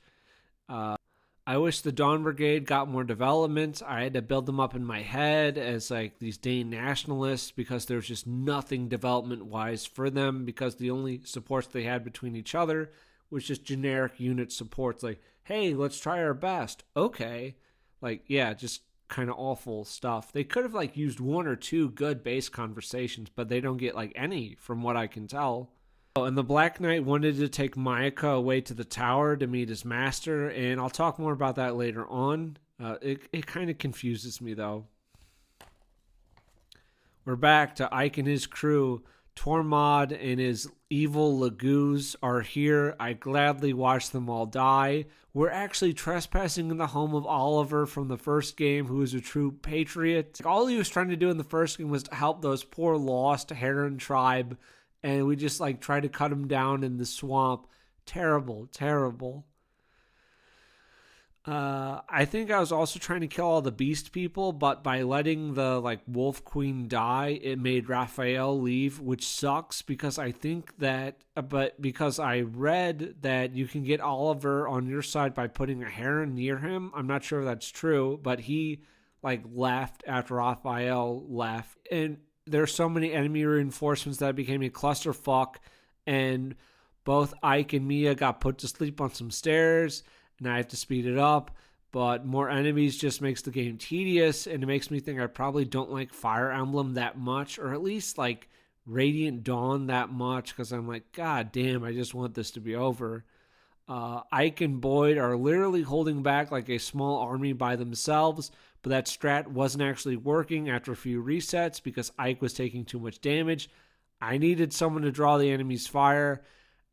I wish the Dawn Brigade got more development. I had to build them up in my head as like these Dane nationalists because there's just nothing development-wise for them because the only supports they had between each other was just generic unit supports like, hey, let's try our best. Okay. Like, yeah, just kind of awful stuff. They could have like used 1 or 2 good base conversations, but they don't get like any from what I can tell. Oh, and the Black Knight wanted to take Mayaka away to the tower to meet his master, and I'll talk more about that later on. It kind of confuses me, though. We're back to Ike and his crew. Tormod and his evil Lagoos are here. I gladly watch them all die. We're actually trespassing in the home of Oliver from the first game, who is a true patriot. All he was trying to do in the first game was to help those poor lost Heron tribe, and we just like tried to cut him down in the swamp. Terrible, terrible. I think I was also trying to kill all the beast people, but by letting the like wolf queen die, it made Raphael leave, which sucks because I think that, but because I read that you can get Oliver on your side by putting a heron near him. I'm not sure if that's true, but he like left after Raphael left, and there's so many enemy reinforcements that it became a clusterfuck, and both Ike and Mia got put to sleep on some stairs. And I have to speed it up, but more enemies just makes the game tedious, and it makes me think I probably don't like Fire Emblem that much, or at least like Radiant Dawn that much, because I'm like, God damn, I just want this to be over. Ike and Boyd are literally holding back like a small army by themselves, but that strat wasn't actually working after a few resets because Ike was taking too much damage. I needed someone to draw the enemy's fire,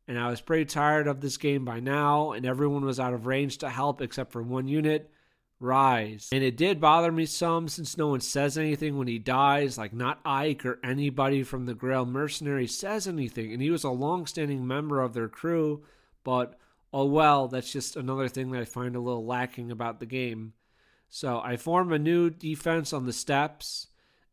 and I was pretty tired of this game by now, and everyone was out of range to help except for one unit, Rise. And it did bother me some since no one says anything when he dies, like not Ike or anybody from the Grail Mercenary says anything, and he was a long-standing member of their crew, but oh well, that's just another thing that I find a little lacking about the game. So I form a new defense on the steps,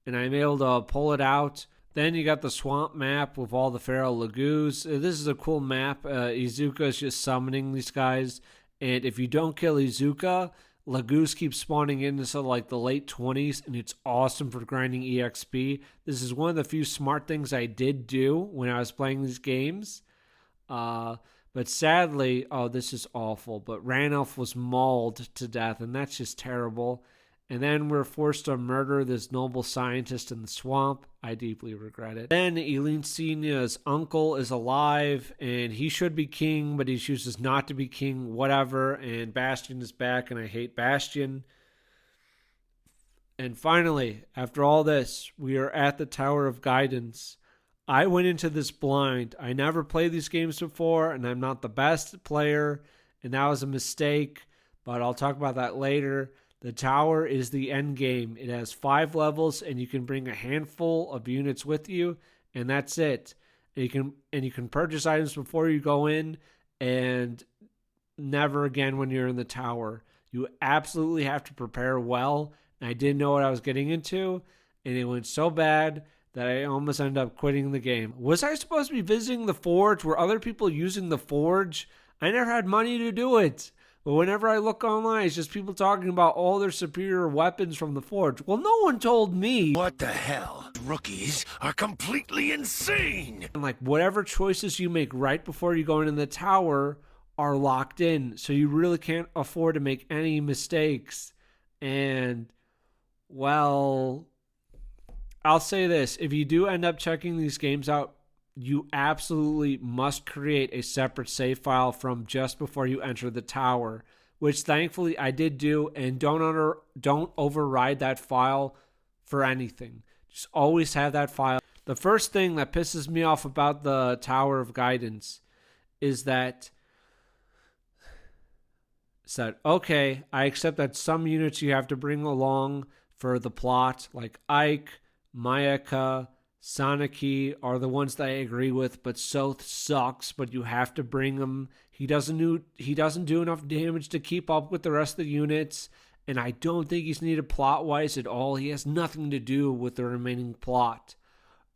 and I'm able to pull it out. Then you got the swamp map with all the feral lagoos. This is a cool map. Izuka is just summoning these guys. And if you don't kill Izuka, lagoos keep spawning in until like the late 20s. And it's awesome for grinding EXP. This is one of the few smart things I did do when I was playing these games. But sadly, oh, this is awful. But Ranulf was mauled to death. And that's just terrible. And then we're forced to murder this noble scientist in the swamp. I deeply regret it. Then Elincina's uncle is alive, and he should be king, but he chooses not to be king, whatever. And Bastion is back, and I hate Bastion. And finally, after all this, we are at the Tower of Guidance. I went into this blind. I never played these games before, and I'm not the best player, and that was a mistake, but I'll talk about that later. The tower is the end game. It has 5 levels, and you can bring a handful of units with you, and that's it. And you can purchase items before you go in, and never again when you're in the tower. You absolutely have to prepare well. And I didn't know what I was getting into, and it went so bad that I almost ended up quitting the game. Was I supposed to be visiting the forge? Were other people using the forge? I never had money to do it. But whenever I look online, it's just people talking about all their superior weapons from the forge. Well, no one told me. What the hell? Rookies are completely insane! And like whatever choices you make right before you go into the tower are locked in. So you really can't afford to make any mistakes. And, well, I'll say this. If you do end up checking these games out, you absolutely must create a separate save file from just before you enter the tower, which thankfully I did do, and don't override that file for anything. Just always have that file. The first thing that pisses me off about the Tower of Guidance is that okay, I accept that some units you have to bring along for the plot, like Ike, Mayaka, Sanaki are the ones that I agree with, but Soth sucks, but you have to bring him. He doesn't do enough damage to keep up with the rest of the units, and I don't think he's needed plot-wise at all. He has nothing to do with the remaining plot.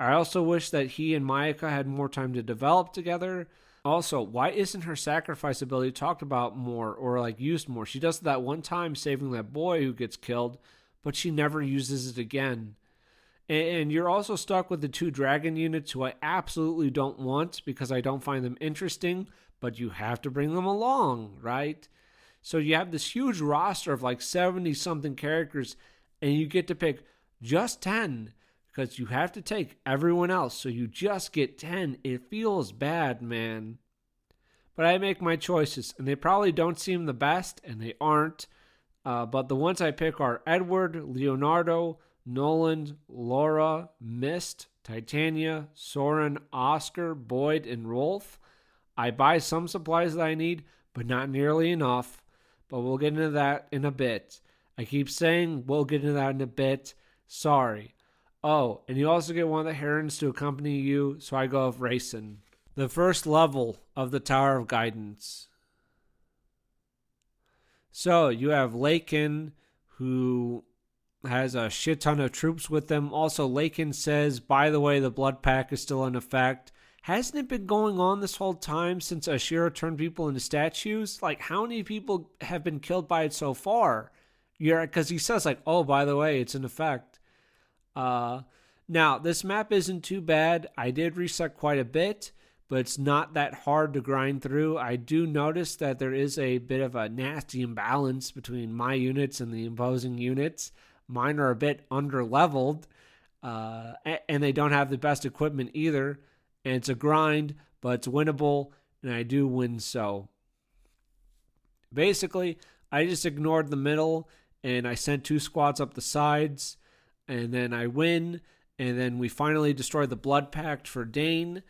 I also wish that he and Mayaka had more time to develop together. Also, why isn't her sacrifice ability talked about more or like used more? She does it that one time saving that boy who gets killed, but she never uses it again. And you're also stuck with the 2 dragon units who I absolutely don't want because I don't find them interesting, but you have to bring them along, right? So you have this huge roster of like 70-something characters, and you get to pick just 10 because you have to take everyone else. So you just get 10. It feels bad, man. But I make my choices, and they probably don't seem the best, and they aren't. But the ones I pick are Edward, Leonardo, Noland, Laura, Mist, Titania, Soren, Oscar, Boyd, and Rolf. I buy some supplies that I need, but not nearly enough. But we'll get into that in a bit. I keep saying we'll get into that in a bit. Sorry. Oh, and you also get one of the herons to accompany you, so I go with Racing. The first level of the Tower of Guidance. So you have Lakin, who has a shit ton of troops with them. Also, Lakin says, by the way, the Blood Pact is still in effect. Hasn't it been going on this whole time since Ashira turned people into statues? Like, how many people have been killed by it so far? Yeah, because he says, like, oh, by the way, it's in effect. Now, this map isn't too bad. I did reset quite a bit, but it's not that hard to grind through. I do notice that there is a bit of a nasty imbalance between my units and the opposing units. Mine are a bit under-leveled, and they don't have the best equipment either. And it's a grind, but it's winnable, and I do win so. Basically, I just ignored the middle, and I sent 2 squads up the sides, and then I win, and then we finally destroy the Blood Pact for Dane,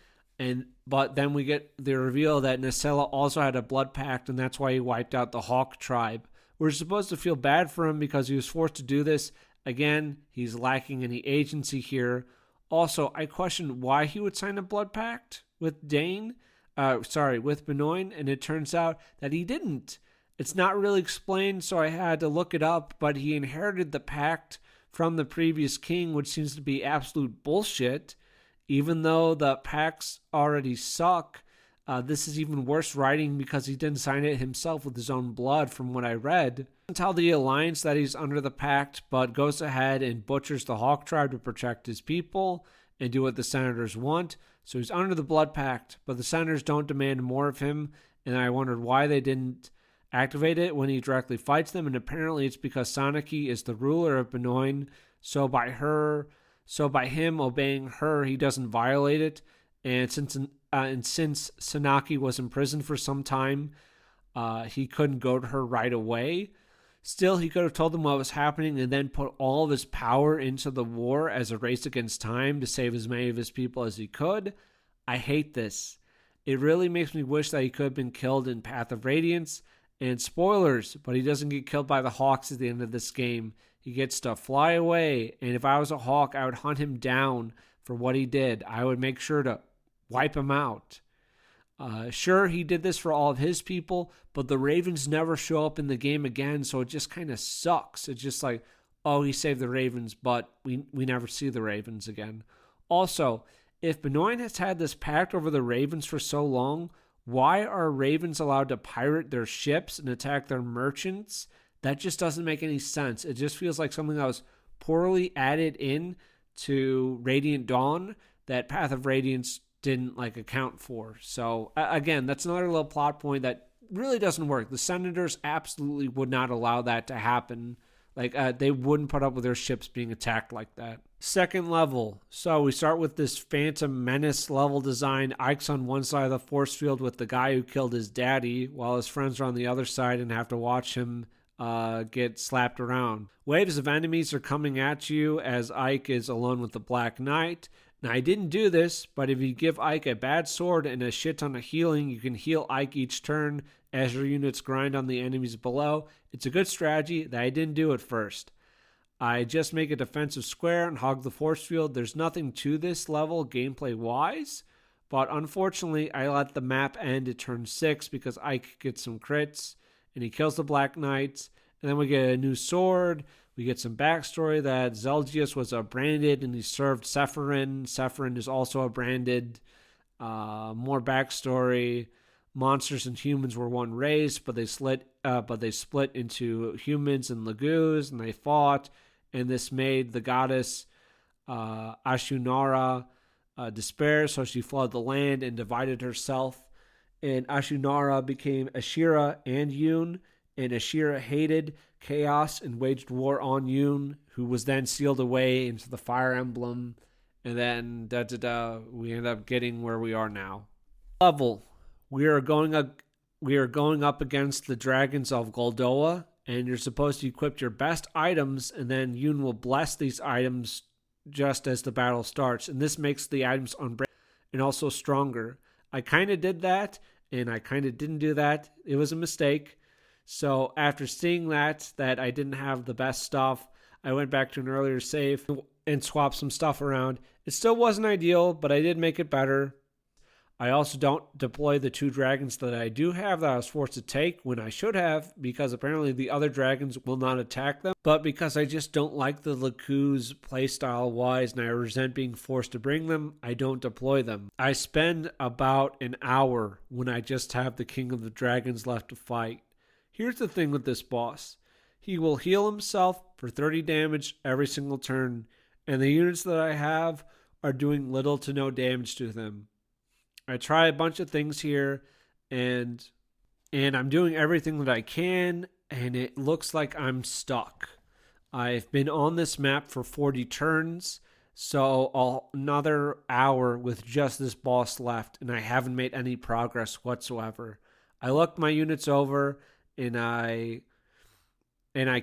but then we get the reveal that Nasella also had a Blood Pact, and that's why he wiped out the Hawk tribe. We're supposed to feel bad for him because he was forced to do this. Again, he's lacking any agency here. Also, I questioned why he would sign a Blood Pact with with Benoit, and it turns out that he didn't. It's not really explained, so I had to look it up, but he inherited the pact from the previous king, which seems to be absolute bullshit. Even though the pacts already suck, this is even worse writing because he didn't sign it himself with his own blood, from what I read. Doesn't tell the Alliance that he's under the pact, but goes ahead and butchers the Hawk tribe to protect his people and do what the Senators want. So he's under the Blood Pact, but the Senators don't demand more of him, and I wondered why they didn't activate it when he directly fights them, and apparently it's because Sanaki is the ruler of Benoit, so by him obeying her, he doesn't violate it. And since Sanaki was imprisoned for some time, he couldn't go to her right away. Still, he could have told them what was happening and then put all of his power into the war as a race against time to save as many of his people as he could. I hate this. It really makes me wish that he could have been killed in Path of Radiance. And spoilers, but he doesn't get killed by the Hawks at the end of this game. He gets to fly away, and if I was a Hawk, I would hunt him down for what he did. I would make sure to wipe him out. Sure, he did this for all of his people, but the Ravens never show up in the game again, so it just kind of sucks. It's just like, oh, he saved the Ravens, but we never see the Ravens again. Also, if Benoit has had this pact over the Ravens for so long, why are Ravens allowed to pirate their ships and attack their merchants? That just doesn't make any sense. It just feels like something that was poorly added in to Radiant Dawn that Path of Radiance didn't account for. So again, that's another little plot point that really doesn't work. The Senators absolutely would not allow that to happen. They wouldn't put up with their ships being attacked like that. Second level. So we start with this Phantom Menace level design. Ike's on one side of the force field with the guy who killed his daddy, while his friends are on the other side and have to watch him get slapped around. Waves of enemies are coming at you as Ike is alone with the Black Knight. Now, I didn't do this, but if you give Ike a bad sword and a shit ton of healing, you can heal Ike each turn as your units grind on the enemies below. It's a good strategy that I didn't do at first. I just make a defensive square and hog the force field. There's nothing to this level gameplay-wise, but unfortunately, I let the map end at turn 6 because Ike gets some crits, and he kills the Black Knights, and then we get a new sword. We get some backstory that Zelgius was a branded and he served Sephirin. Sephirin is also a branded. More backstory. Monsters and humans were one race, but they split into humans and Lagoos, and they fought. And this made the goddess Ashunara despair, so she flooded the land and divided herself. And Ashunara became Ashira and Yun, and Ashira hated Chaos and waged war on Yun, who was then sealed away into the Fire Emblem, and then we end up getting where we are now. Level. We are going up against the dragons of Goldoa, and you're supposed to equip your best items, and then Yun will bless these items just as the battle starts, and this makes the items unbreakable and also stronger. I kind of did that, and I kind of didn't do that. It was a mistake. So after seeing that I didn't have the best stuff, I went back to an earlier save and swapped some stuff around. It still wasn't ideal, but I did make it better. I also don't deploy the 2 dragons that I do have that I was forced to take when I should have, because apparently the other dragons will not attack them. But because I just don't like the Laku's playstyle wise and I resent being forced to bring them, I don't deploy them. I spend about an hour when I just have the King of the Dragons left to fight. Here's the thing with this boss. He will heal himself for 30 damage every single turn, and the units that I have are doing little to no damage to them. I try a bunch of things here, and I'm doing everything that I can, and it looks like I'm stuck. I've been on this map for 40 turns, so another hour with just this boss left, and I haven't made any progress whatsoever. I looked my units over, and I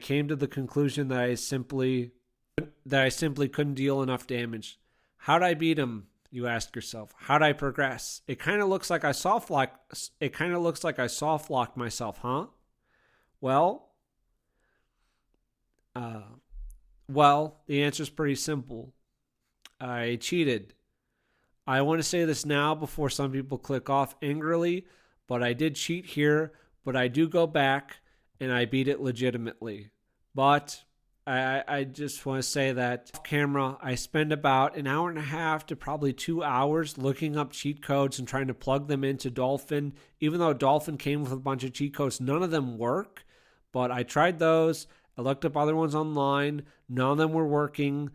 came to the conclusion that I simply couldn't deal enough damage. How'd I beat him? You ask yourself. How'd I progress? It kind of looks like I soft locked myself, huh? Well, the answer is pretty simple. I cheated. I want to say this now before some people click off angrily, but I did cheat here, but I do go back and I beat it legitimately. But I just want to say that off camera, I spend about an hour and a half to probably 2 hours looking up cheat codes and trying to plug them into Dolphin. Even though Dolphin came with a bunch of cheat codes, none of them work. But I tried those. I looked up other ones online. None of them were working.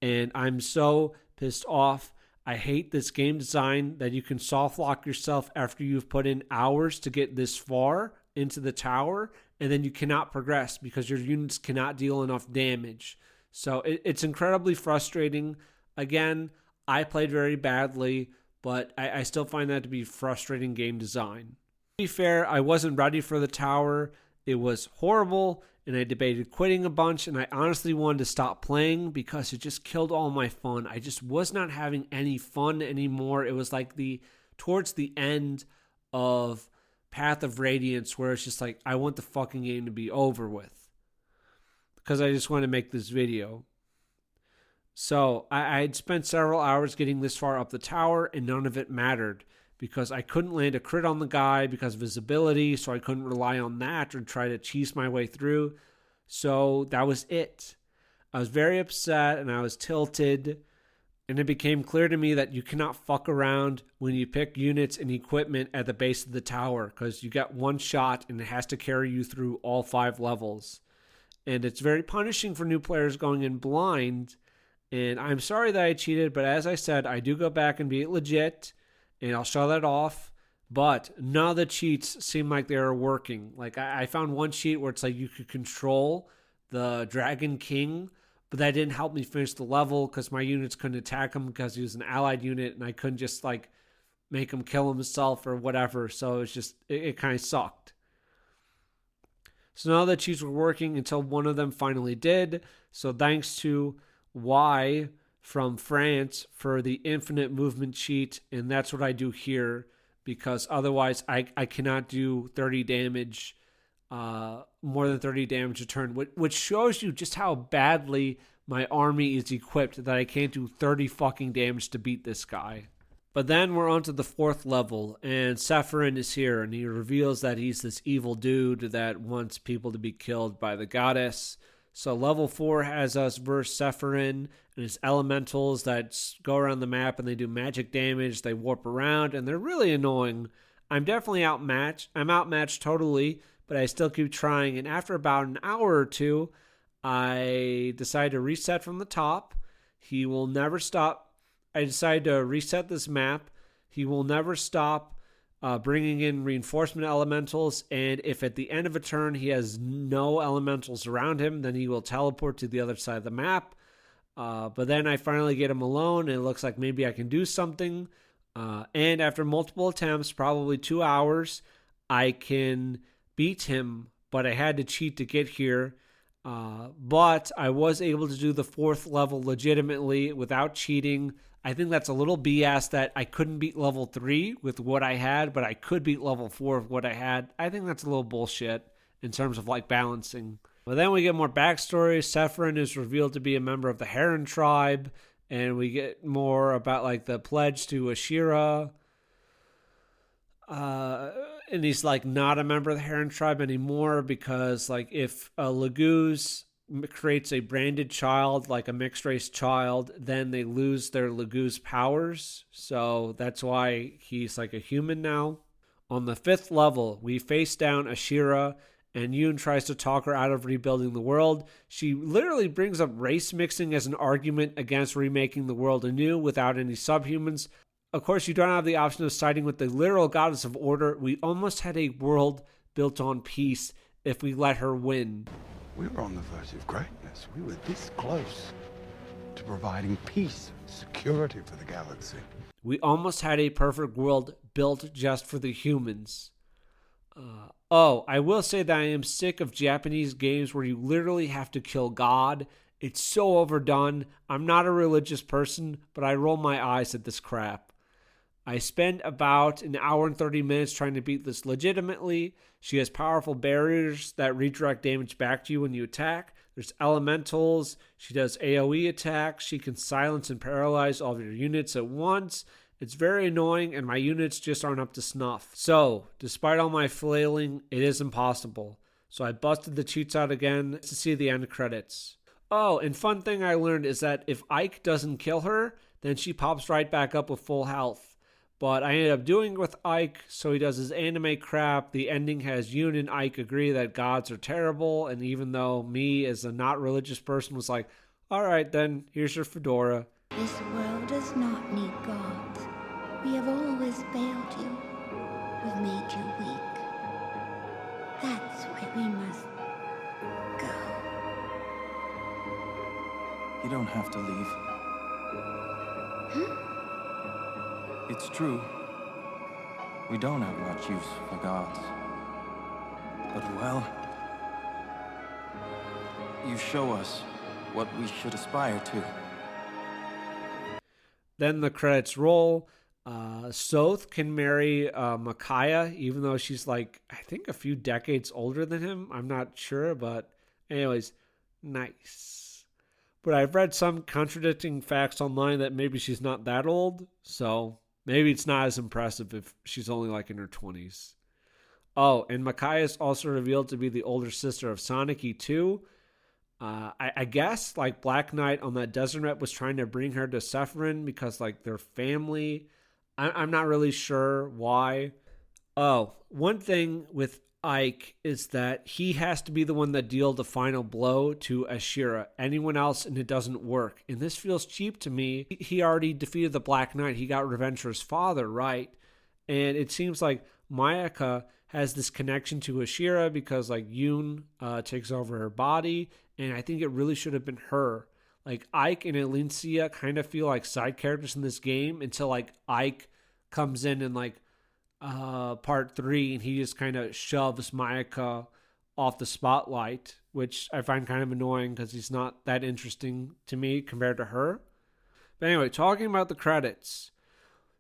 And I'm so pissed off. I hate this game design that you can soft lock yourself after you've put in hours to get this far into the tower, and then you cannot progress because your units cannot deal enough damage. So it's incredibly frustrating. Again, I played very badly, but I still find that to be frustrating game design. To be fair, I wasn't ready for the tower. It was horrible, and I debated quitting a bunch, and I honestly wanted to stop playing because it just killed all my fun. I just was not having any fun anymore. It was like towards the end of Path of Radiance, where it's just like, I want the fucking game to be over with because I just want to make this video. So I had spent several hours getting this far up the tower, and none of it mattered because I couldn't land a crit on the guy because of his ability, so I couldn't rely on that or try to cheese my way through. So that was it. I was very upset and I was tilted. And it became clear to me that you cannot fuck around when you pick units and equipment at the base of the tower, because you get one shot and it has to carry you through all 5 levels. And it's very punishing for new players going in blind. And I'm sorry that I cheated, but as I said, I do go back and be legit, and I'll show that off. But none of the cheats seem like they are working. Like I found one cheat where it's like you could control the Dragon King, but that didn't help me finish the level because my units couldn't attack him because he was an allied unit, and I couldn't just like make him kill himself or whatever. So it's just, it kind of sucked. So none of the cheats were working until one of them finally did. So thanks to Y from France for the infinite movement cheat, and that's what I do here because otherwise I cannot do 30 damage. More than 30 damage a turn, which shows you just how badly my army is equipped that I can't do 30 fucking damage to beat this guy. But then we're on to the 4th level, and Sephirin is here, and he reveals that he's this evil dude that wants people to be killed by the goddess. So level 4 has us verse Sephirin and his elementals that go around the map and they do magic damage, they warp around, and they're really annoying. I'm definitely outmatched. I'm outmatched totally, but I still keep trying. And after about an hour or two, I decide to reset from the top. He will never stop. I decide to reset this map. He will never stop bringing in reinforcement elementals. And if at the end of a turn he has no elementals around him, then he will teleport to the other side of the map. But then I finally get him alone, and it looks like maybe I can do something. And after multiple attempts, probably 2 hours, I can beat him, but I had to cheat to get here. But I was able to do the 4th level legitimately without cheating. I think that's a little BS that I couldn't beat level 3 with what I had, but I could beat level 4 with what I had. I think that's a little bullshit in terms of like balancing. But then we get more backstory. Sephirin is revealed to be a member of the Heron tribe, and we get more about like the pledge to Ashira. And he's like not a member of the Heron tribe anymore because like if a Laguz creates a branded child, like a mixed race child, then they lose their Laguz powers. So that's why he's like a human now. On the 5th level, we face down Ashira, and Yoon tries to talk her out of rebuilding the world. She literally brings up race mixing as an argument against remaking the world anew without any subhumans. Of course, you don't have the option of siding with the literal goddess of order. We almost had a world built on peace if we let her win. We were on the verge of greatness. We were this close to providing peace and security for the galaxy. We almost had a perfect world built just for the humans. I will say that I am sick of Japanese games where you literally have to kill God. It's so overdone. I'm not a religious person, but I roll my eyes at this crap. I spend about an hour and 30 minutes trying to beat this legitimately. She has powerful barriers that redirect damage back to you when you attack. There's elementals. She does AoE attacks. She can silence and paralyze all of your units at once. It's very annoying, and my units just aren't up to snuff. So, despite all my flailing, it is impossible. So I busted the cheats out again to see the end credits. Oh, and fun thing I learned is that if Ike doesn't kill her, then she pops right back up with full health. But I ended up doing it with Ike, so he does his anime crap. The ending has Yoon and Ike agree that gods are terrible, and even though me as a not religious person was like, alright then, here's your fedora. This world does not need gods. We have always failed you. We've made you weak. That's why we must go. You don't have to leave. It's true. We don't have much use for gods. But, well, you show us what we should aspire to. Then the credits roll. Soth can marry Micaiah, even though she's like, I think a few decades older than him. I'm not sure, but anyways, nice. But I've read some contradicting facts online that maybe she's not that old, so maybe it's not as impressive if she's only like in her 20s. Oh, and Micaiah is also revealed to be the older sister of Sonic too. I guess like Black Knight on that desert map was trying to bring her to Sephiroth because like their family. I'm not really sure why. Oh, one thing with Ike is that he has to be the one that deals the final blow to Ashira. Anyone else and it doesn't work. And this feels cheap to me. He already defeated the Black Knight. He got revenge for his father, right? And it seems like Mayaka has this connection to Ashira because like Yoon takes over her body. And I think it really should have been her. Like Ike and Alicia kind of feel like side characters in this game until like Ike comes in like part 3 and he just kind of shoves Mayaka off the spotlight, which I find kind of annoying because he's not that interesting to me compared to her. But anyway, talking about the credits.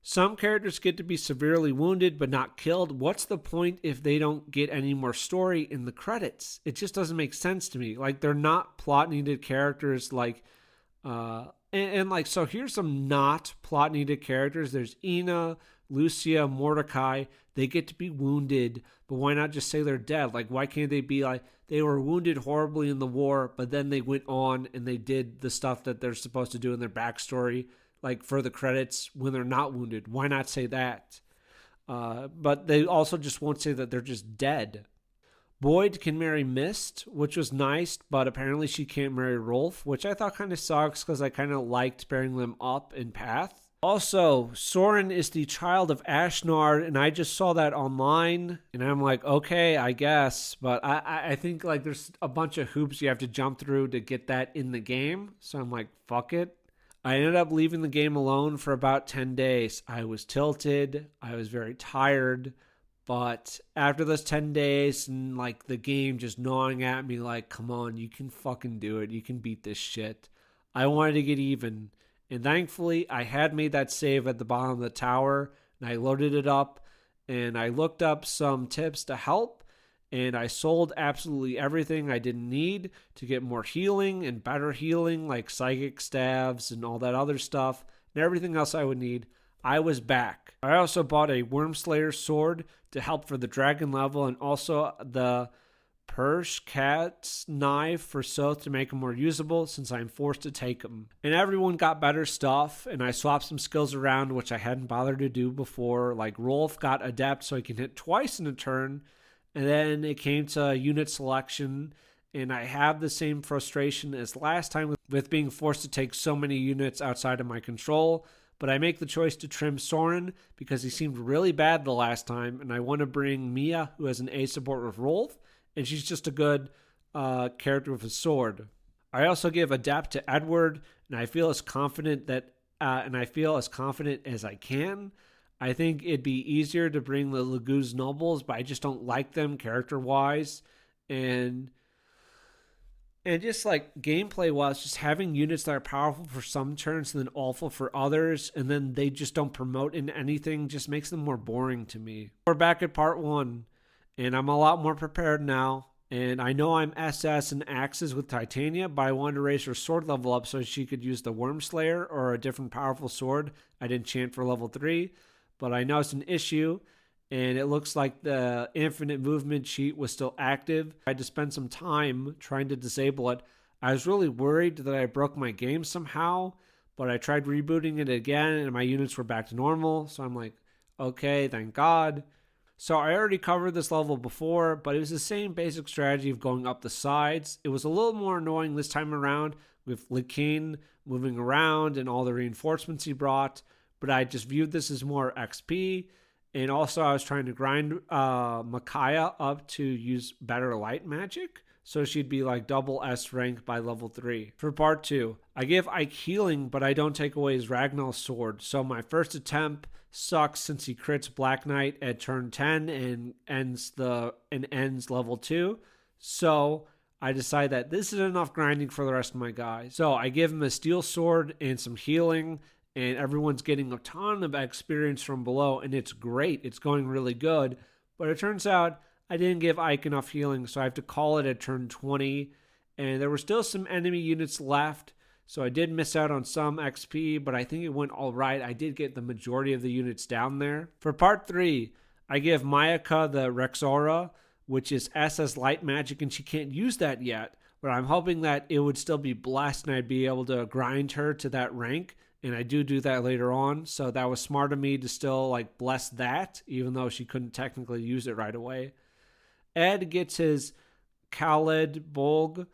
Some characters get to be severely wounded but not killed. What's the point if they don't get any more story in the credits? It just doesn't make sense to me. Like, they're not plot-needed characters like... like, so here's some not plot-needed characters. There's Ina, Lucia, Mordecai. They get to be wounded, but why not just say they're dead? Like, why can't they be like, they were wounded horribly in the war, but then they went on and they did the stuff that they're supposed to do in their backstory, like for the credits when they're not wounded. Why not say that? But they also just won't say that they're just dead. Boyd can marry Mist, which was nice, but apparently she can't marry Rolf, which I thought kind of sucks because I kind of liked pairing them up in Path. Also, Soren is the child of Ashnard, and I just saw that online, and I'm like, okay, I guess, but I think like there's a bunch of hoops you have to jump through to get that in the game, so I'm like, fuck it. I ended up leaving the game alone for about 10 days. I was tilted. I was very tired. But after those 10 days and like the game just gnawing at me like, come on, you can fucking do it. You can beat this shit. I wanted to get even. And thankfully, I had made that save at the bottom of the tower. And I loaded it up. And I looked up some tips to help. And I sold absolutely everything I didn't need to get more healing and better healing, like psychic staves and all that other stuff, and everything else I would need. I was back. I also bought a Wormslayer sword to help for the dragon level, and also the Pershcat's knife for Soth to make him more usable since I'm forced to take him. And everyone got better stuff, and I swapped some skills around which I hadn't bothered to do before. Like Rolf got Adept so he can hit twice in a turn, and then it came to unit selection, and I have the same frustration as last time with being forced to take so many units outside of my control. But I make the choice to trim Soren because he seemed really bad the last time, and I want to bring Mia, who has an A support with Rolf, and she's just a good character with a sword. I also give Adept to Edward, and I feel as confident as I can. I think it'd be easier to bring the Laguz Nobles, but I just don't like them character-wise, and just like gameplay-wise, just having units that are powerful for some turns and then awful for others, and then they just don't promote in anything, just makes them more boring to me. We're back at part 1, and I'm a lot more prepared now. And I know I'm SS and Axes with Titania, but I wanted to raise her sword level up so she could use the Wormslayer or a different powerful sword I didn't chant for level 3. But I know it's an issue, and it looks like the infinite movement cheat was still active. I had to spend some time trying to disable it. I was really worried that I broke my game somehow, but I tried rebooting it again, and my units were back to normal. So I'm like, okay, thank God. So I already covered this level before, but it was the same basic strategy of going up the sides. It was a little more annoying this time around with Likin moving around and all the reinforcements he brought, but I just viewed this as more XP. And also I was trying to grind Micaiah up to use better light magic, so she'd be like double S rank by level 3. For part 2, I give Ike healing, but I don't take away his Ragnar's sword, so my first attempt sucks since he crits Black Knight at turn 10 and ends level 2. So I decide that this is enough grinding for the rest of my guys. So I give him a steel sword and some healing, and everyone's getting a ton of experience from below, and it's great. It's going really good. But it turns out I didn't give Ike enough healing, so I have to call it at turn 20. And there were still some enemy units left, so I did miss out on some XP, but I think it went all right. I did get the majority of the units down there. For part 3, I give Mayaka the Rexaura, which is SS light magic, and she can't use that yet. But I'm hoping that it would still be blessed and I'd be able to grind her to that rank. And I do that later on, so that was smart of me to still like bless that, even though she couldn't technically use it right away. Ed gets his Khaled Bolg.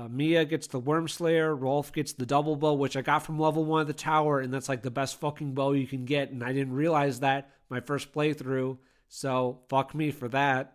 Mia gets the Wormslayer. Rolf gets the double bow, which I got from level 1 of the tower, and that's like the best fucking bow you can get, and I didn't realize that my first playthrough, so fuck me for that.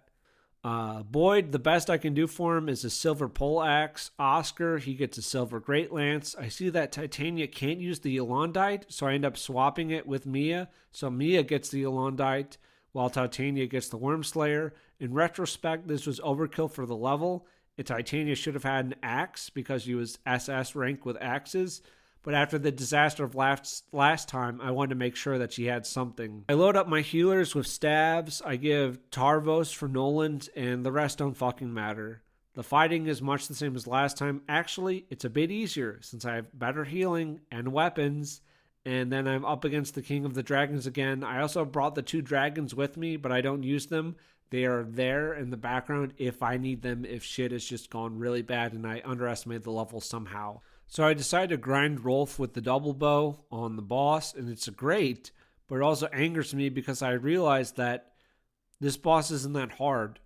Boyd, the best I can do for him is a silver pole axe. Oscar, he gets a silver great lance. I see that Titania can't use the Elondite, so I end up swapping it with Mia, so Mia gets the Elondite while Titania gets the Wormslayer. In retrospect, this was overkill for the level. Titania should have had an axe because she was SS rank with axes, but after the disaster of last time, I wanted to make sure that she had something. I load up my healers with stabs. I give Tarvos for Noland, and the rest don't fucking matter. The fighting is much the same as last time. Actually, it's a bit easier since I have better healing and weapons, and then I'm up against the King of the Dragons again. I also brought the 2 dragons with me, but I don't use them. They are there in the background if I need them, if shit has just gone really bad and I underestimated the level somehow. So I decided to grind Rolf with the double bow on the boss, and it's great, but it also angers me because I realized that this boss isn't that hard,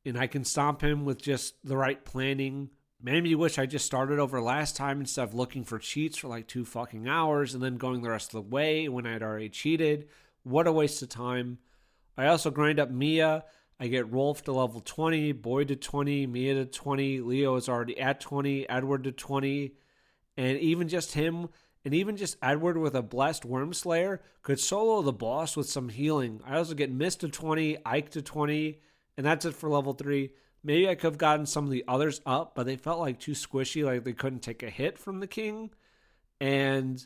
and I can stomp him with just the right planning. Maybe wish I just started over last time instead of looking for cheats for like 2 fucking hours and then going the rest of the way when I had already cheated. What a waste of time. I also grind up Mia. I get Rolf to level 20, Boyd to 20, Mia to 20, Leo is already at 20, Edward to 20, and even just him, and even just Edward with a blessed Wormslayer could solo the boss with some healing. I also get Mist to 20, Ike to 20, and that's it for level 3. Maybe I could have gotten some of the others up, but they felt like too squishy, like they couldn't take a hit from the king, and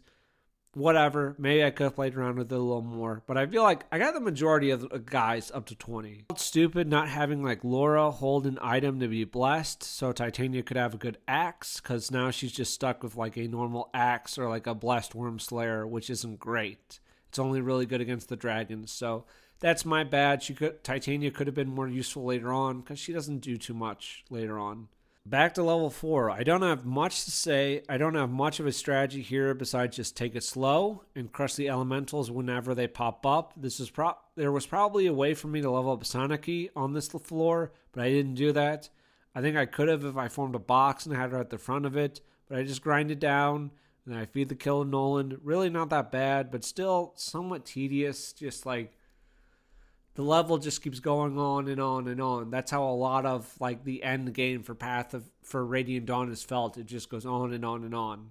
whatever, maybe I could have played around with it a little more, but I feel like I got the majority of the guys up to 20. It's stupid not having like Laura hold an item to be blessed so Titania could have a good axe, because now she's just stuck with like a normal axe or like a blessed Wormslayer, which isn't great. It's only really good against the dragons. So that's my bad. Titania could have been more useful later on because she doesn't do too much later on. Back to level 4. I don't have much to say. I don't have much of a strategy here besides just take it slow and crush the elementals whenever they pop up. There was probably a way for me to level up Sanaki on this floor, but I didn't do that. I think I could have if I formed a box and had her at the front of it, but I just grind it down and I feed the kill of Nolan. Really not that bad, but still somewhat tedious. Just like the level just keeps going on and on and on. That's how a lot of like the end game for Radiant Dawn is felt. It just goes on and on and on.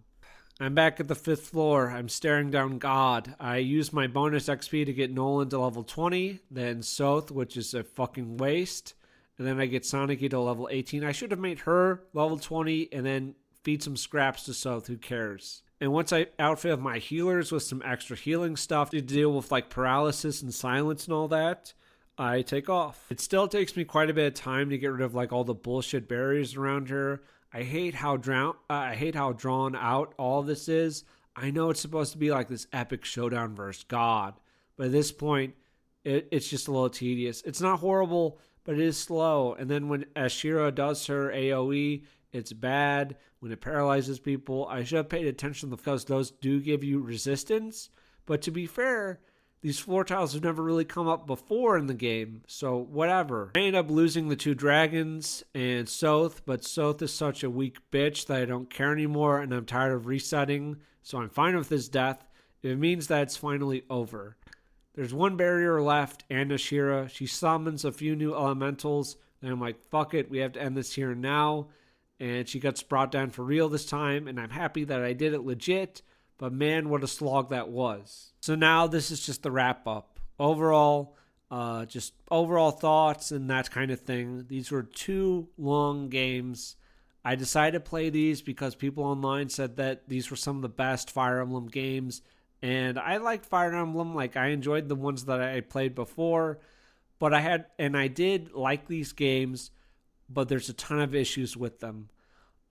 I'm back at the 5th floor. I'm staring down God. I use my bonus XP to get Nolan to level 20, then Soth, which is a fucking waste. And then I get Sanaki to level 18. I should have made her level 20 and then feed some scraps to Soth. Who cares? And once I outfit my healers with some extra healing stuff to deal with like paralysis and silence and all that, I take off. It still takes me quite a bit of time to get rid of like all the bullshit barriers around her. I hate how drawn out all this is. I know it's supposed to be like this epic showdown versus God, but at this point, it's just a little tedious. It's not horrible, but it is slow. And then when Ashira does her AoE, it's bad. When it paralyzes people, I should have paid attention because those do give you resistance. But to be fair, these floor tiles have never really come up before in the game, so whatever. I end up losing the 2 dragons and Soth, but Soth is such a weak bitch that I don't care anymore, and I'm tired of resetting, so I'm fine with his death. It means that it's finally over. There's 1 barrier left, and Ashira. She summons a few new elementals, and I'm like, fuck it, we have to end this here and now. And she gets brought down for real this time, and I'm happy that I did it legit, but man, what a slog that was. So now this is just the wrap up. Overall, just overall thoughts and that kind of thing. These were 2 long games. I decided to play these because people online said that these were some of the best Fire Emblem games. And I liked Fire Emblem. Like, I enjoyed the ones that I played before. But I did like these games, but there's a ton of issues with them.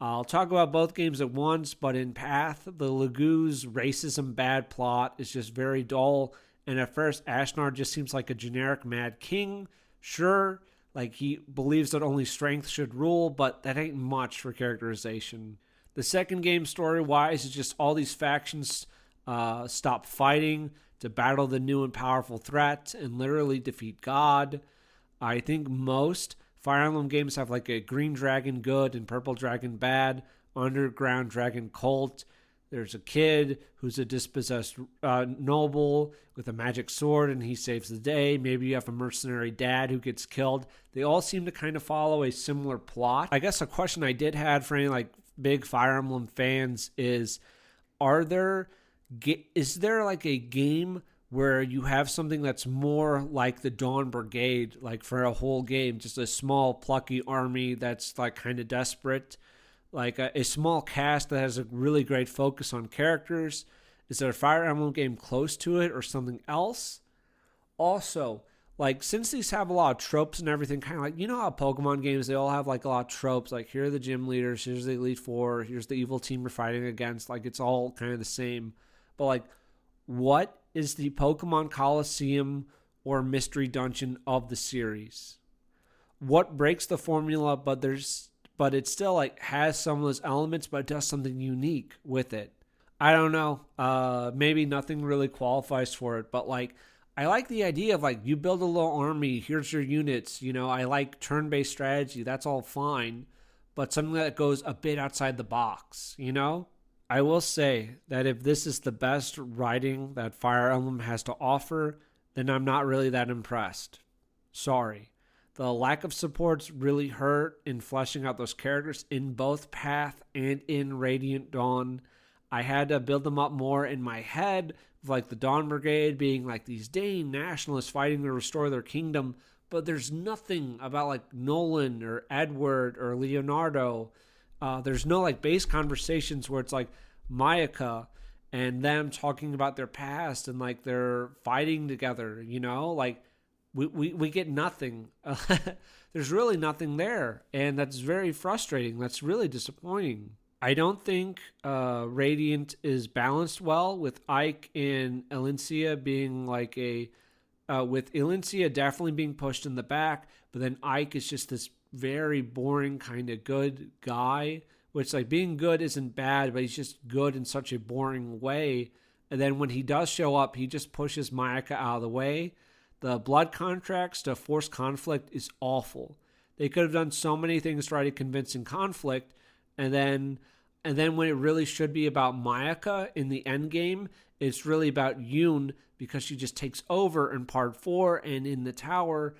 I'll talk about both games at once, but in Path, the Lagu's racism bad plot is just very dull, and at first Ashnar just seems like a generic mad king. Sure, like he believes that only strength should rule, but that ain't much for characterization. The second game story-wise is just all these factions stop fighting to battle the new and powerful threat and literally defeat God. I think most Fire Emblem games have like a green dragon good and purple dragon bad, underground dragon cult. There's a kid who's a dispossessed noble with a magic sword and he saves the day. Maybe you have a mercenary dad who gets killed. They all seem to kind of follow a similar plot. I guess a question I did have for any like big Fire Emblem fans is there like a game where you have something that's more like the Dawn Brigade, like for a whole game, just a small plucky army that's like kind of desperate, like a small cast that has a really great focus on characters? Is there a Fire Emblem game close to it or something else? Also, like since these have a lot of tropes and everything, kind of like, you know how Pokemon games, they all have like a lot of tropes, like here are the gym leaders, here's the Elite Four, here's the evil team you're fighting against, like it's all kind of the same. But like, what is the Pokemon Coliseum or Mystery Dungeon of the series? What breaks the formula, but it still like has some of those elements, but does something unique with it? I don't know. Maybe nothing really qualifies for it, but like I like the idea of like you build a little army, here's your units, you know, I like turn-based strategy, that's all fine, but something that goes a bit outside the box, you know? I will say that if this is the best writing that Fire Emblem has to offer, then I'm not really that impressed. Sorry. The lack of supports really hurt in fleshing out those characters in both Path and in Radiant Dawn. I had to build them up more in my head, like the Dawn Brigade being like these Dane nationalists fighting to restore their kingdom, but there's nothing about like Nolan or Edward or Leonardo. There's no like base conversations where it's like Mayaka and them talking about their past and like they're fighting together, you know, like we get nothing. There's really nothing there, and that's very frustrating. That's really disappointing. I don't think Radiant is balanced well with Ike and Elincia being like with Elincia definitely being pushed in the back, but then Ike is just this very boring kind of good guy, which like being good isn't bad, but he's just good in such a boring way. And then when he does show up, he just pushes Mayaka out of the way. The blood contracts to force conflict is awful. They could have done so many things to try to convincing conflict, and then when it really should be about Mayaka in the end game, it's really about Yoon because she just takes over in part 4 and in the tower.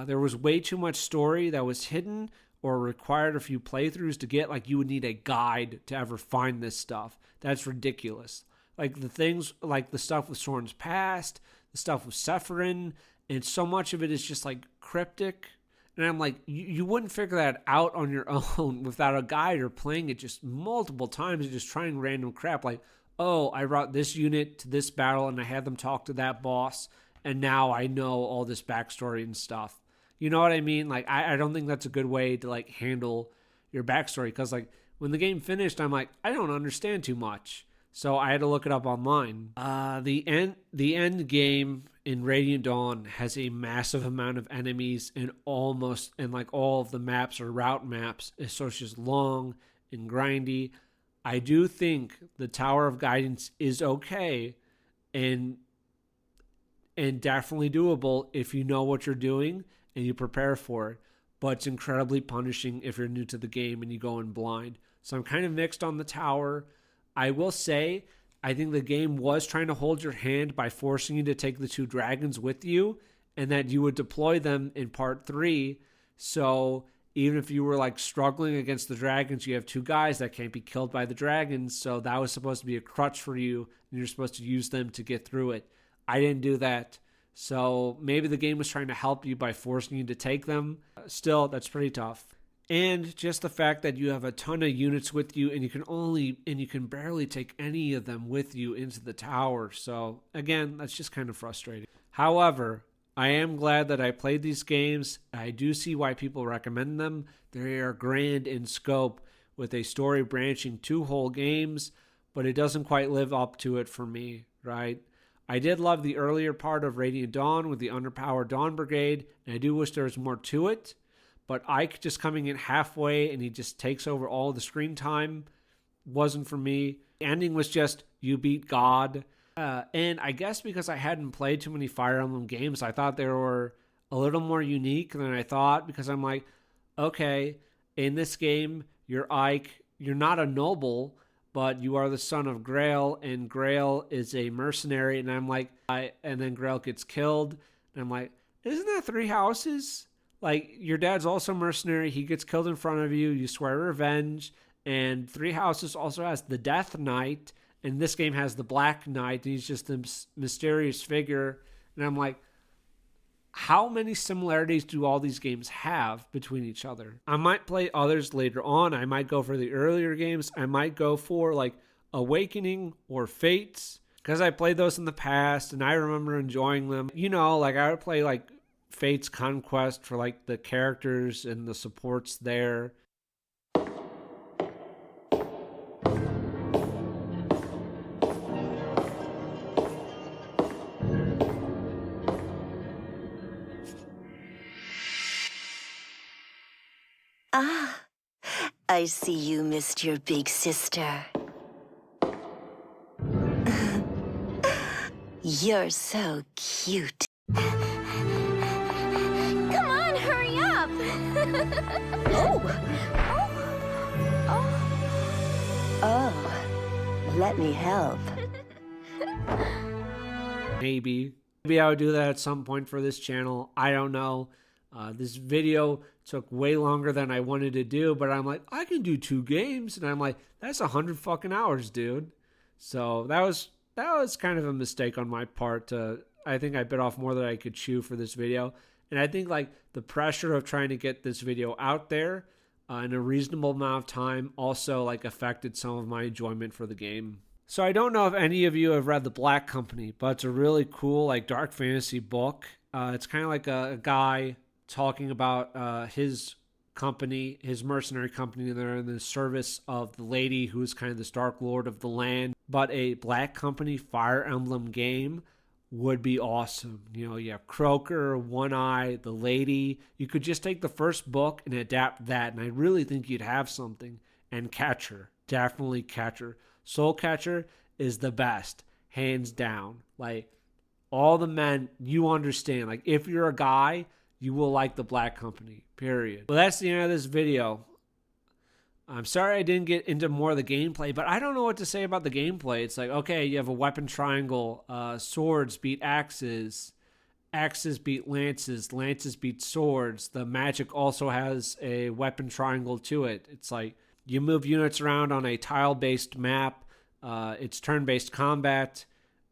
There was way too much story that was hidden or required a few playthroughs to get. Like you would need a guide to ever find this stuff. That's ridiculous. Like the things, like the stuff with Soren's past, the stuff with Sephirin, and so much of it is just like cryptic. And I'm like, you wouldn't figure that out on your own without a guide or playing it just multiple times and just trying random crap. Like, oh, I brought this unit to this battle and I had them talk to that boss, and now I know all this backstory and stuff. You know what I mean? Like, I don't think that's a good way to like handle your backstory, because like when the game finished, I'm like, I don't understand too much. So I had to look it up online. The end game in Radiant Dawn has a massive amount of enemies, and like all of the maps are route maps. So it's just long and grindy. I do think the Tower of Guidance is okay and definitely doable if you know what you're doing and you prepare for it. But it's incredibly punishing if you're new to the game and you go in blind. So I'm kind of mixed on the tower. I will say, I think the game was trying to hold your hand by forcing you to take the 2 dragons with you, and that you would deploy them in part 3. So even if you were like struggling against the dragons, you have 2 guys that can't be killed by the dragons. So that was supposed to be a crutch for you, and you're supposed to use them to get through it. I didn't do that. So maybe the game was trying to help you by forcing you to take them. Still, that's pretty tough. And just the fact that you have a ton of units with you, and you can barely take any of them with you into the tower. So again, that's just kind of frustrating. However, I am glad that I played these games. I do see why people recommend them. They are grand in scope with a story branching 2 whole games, but it doesn't quite live up to it for me, right? I did love the earlier part of Radiant Dawn with the underpowered Dawn Brigade, and I do wish there was more to it. But Ike just coming in halfway and he just takes over all the screen time wasn't for me. The ending was just, you beat God. And I guess because I hadn't played too many Fire Emblem games, I thought they were a little more unique than I thought, because I'm like, okay, in this game, you're Ike. You're not a noble, but you are the son of Grail, and Grail is a mercenary. And I'm like, and then Grail gets killed. And I'm like, isn't that 3 houses? Like, your dad's also mercenary. He gets killed in front of you. You swear revenge. And 3 Houses also has the Death Knight. And this game has the Black Knight. And he's just a mysterious figure. And I'm like, how many similarities do all these games have between each other? I might play others later on. I might go for the earlier games. I might go for, like, Awakening or Fates, because I played those in the past. And I remember enjoying them. You know, like, I would play, like, Fate's Conquest for like the characters and the supports there. Ah, I see you missed your big sister. You're so cute. Oh, let me help. Maybe I would do that at some point for this channel. I don't know. This video took way longer than I wanted to do, but I'm like, I can do 2 games, and I'm like, that's 100 fucking hours, dude. So that was kind of a mistake on my part. I think I bit off more than I could chew for this video. And I think like the pressure of trying to get this video out there in a reasonable amount of time also like affected some of my enjoyment for the game. So I don't know if any of you have read The Black Company, but it's a really cool like dark fantasy book. It's kind of like a guy talking about his company, his mercenary company. They're in the service of the lady who's kind of this dark lord of the land. But a black company Fire Emblem game would be awesome. You know, you have Croaker, One Eye, the lady. You could just take the first book and adapt that, and I really think you'd have something. And Catcher, definitely Catcher. Soul Catcher is the best, hands down. Like, all the men, you understand. Like, if you're a guy, you will like the black company, period. Well, that's the end of this video. I'm sorry I didn't get into more of the gameplay, but I don't know what to say about the gameplay. It's like, okay, you have a weapon triangle. Swords beat axes. Axes beat lances. Lances beat swords. The magic also has a weapon triangle to it. It's like you move units around on a tile-based map. It's turn-based combat.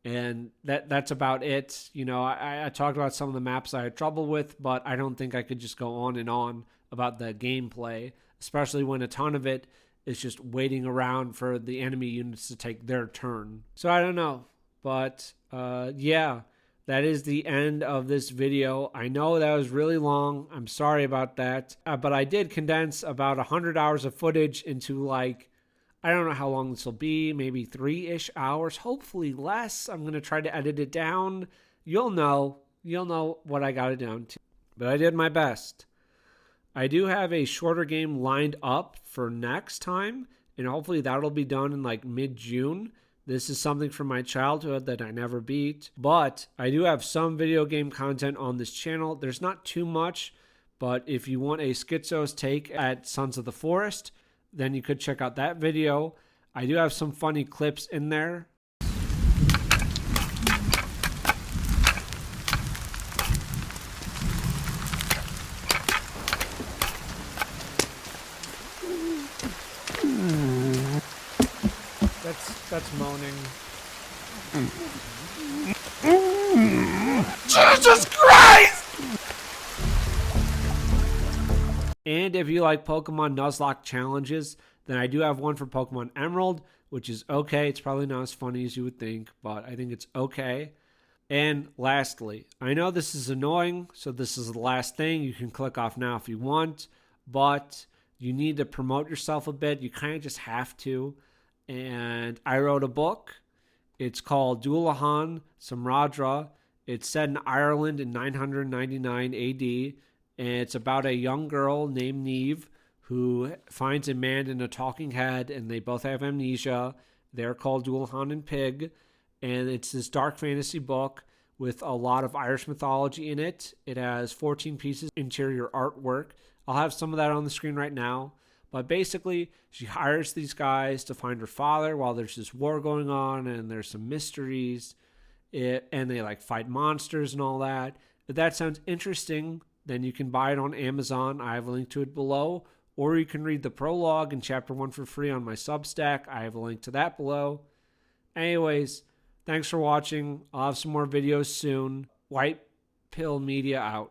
And that's about it. You know, I talked about some of the maps I had trouble with, but I don't think I could just go on and on about the gameplay, especially when a ton of it is just waiting around for the enemy units to take their turn. So I don't know. But yeah, that is the end of this video. I know that was really long. I'm sorry about that. But I did condense about 100 hours of footage into like, I don't know how long this will be, maybe 3-ish hours, hopefully less. I'm going to try to edit it down. You'll know what I got it down to. But I did my best. I do have a shorter game lined up for next time, and hopefully that'll be done in like mid-June. This is something from my childhood that I never beat. But I do have some video game content on this channel. There's not too much, but if you want a Schizo's take at Sons of the Forest, then you could check out that video. I do have some funny clips in there. That's moaning. Jesus Christ! And if you like Pokemon Nuzlocke challenges, then I do have one for Pokemon Emerald, which is okay. It's probably not as funny as you would think, but I think it's okay. And lastly, I know this is annoying, so this is the last thing. You can click off now if you want, but you need to promote yourself a bit. You kind of just have to. And I wrote a book. It's called Dullahan Samradra. It's set in Ireland in 999 AD. And it's about a young girl named Neve who finds a man in a talking head, and they both have amnesia. They're called Dullahan and Pig. And it's this dark fantasy book with a lot of Irish mythology in it. It has 14 pieces of interior artwork. I'll have some of that on the screen right now. But basically, she hires these guys to find her father while there's this war going on and there's some mysteries. And they like fight monsters and all that. If that sounds interesting, then you can buy it on Amazon. I have a link to it below. Or you can read the prologue in chapter 1 for free on my Substack. I have a link to that below. Anyways, thanks for watching. I'll have some more videos soon. White Pill Media out.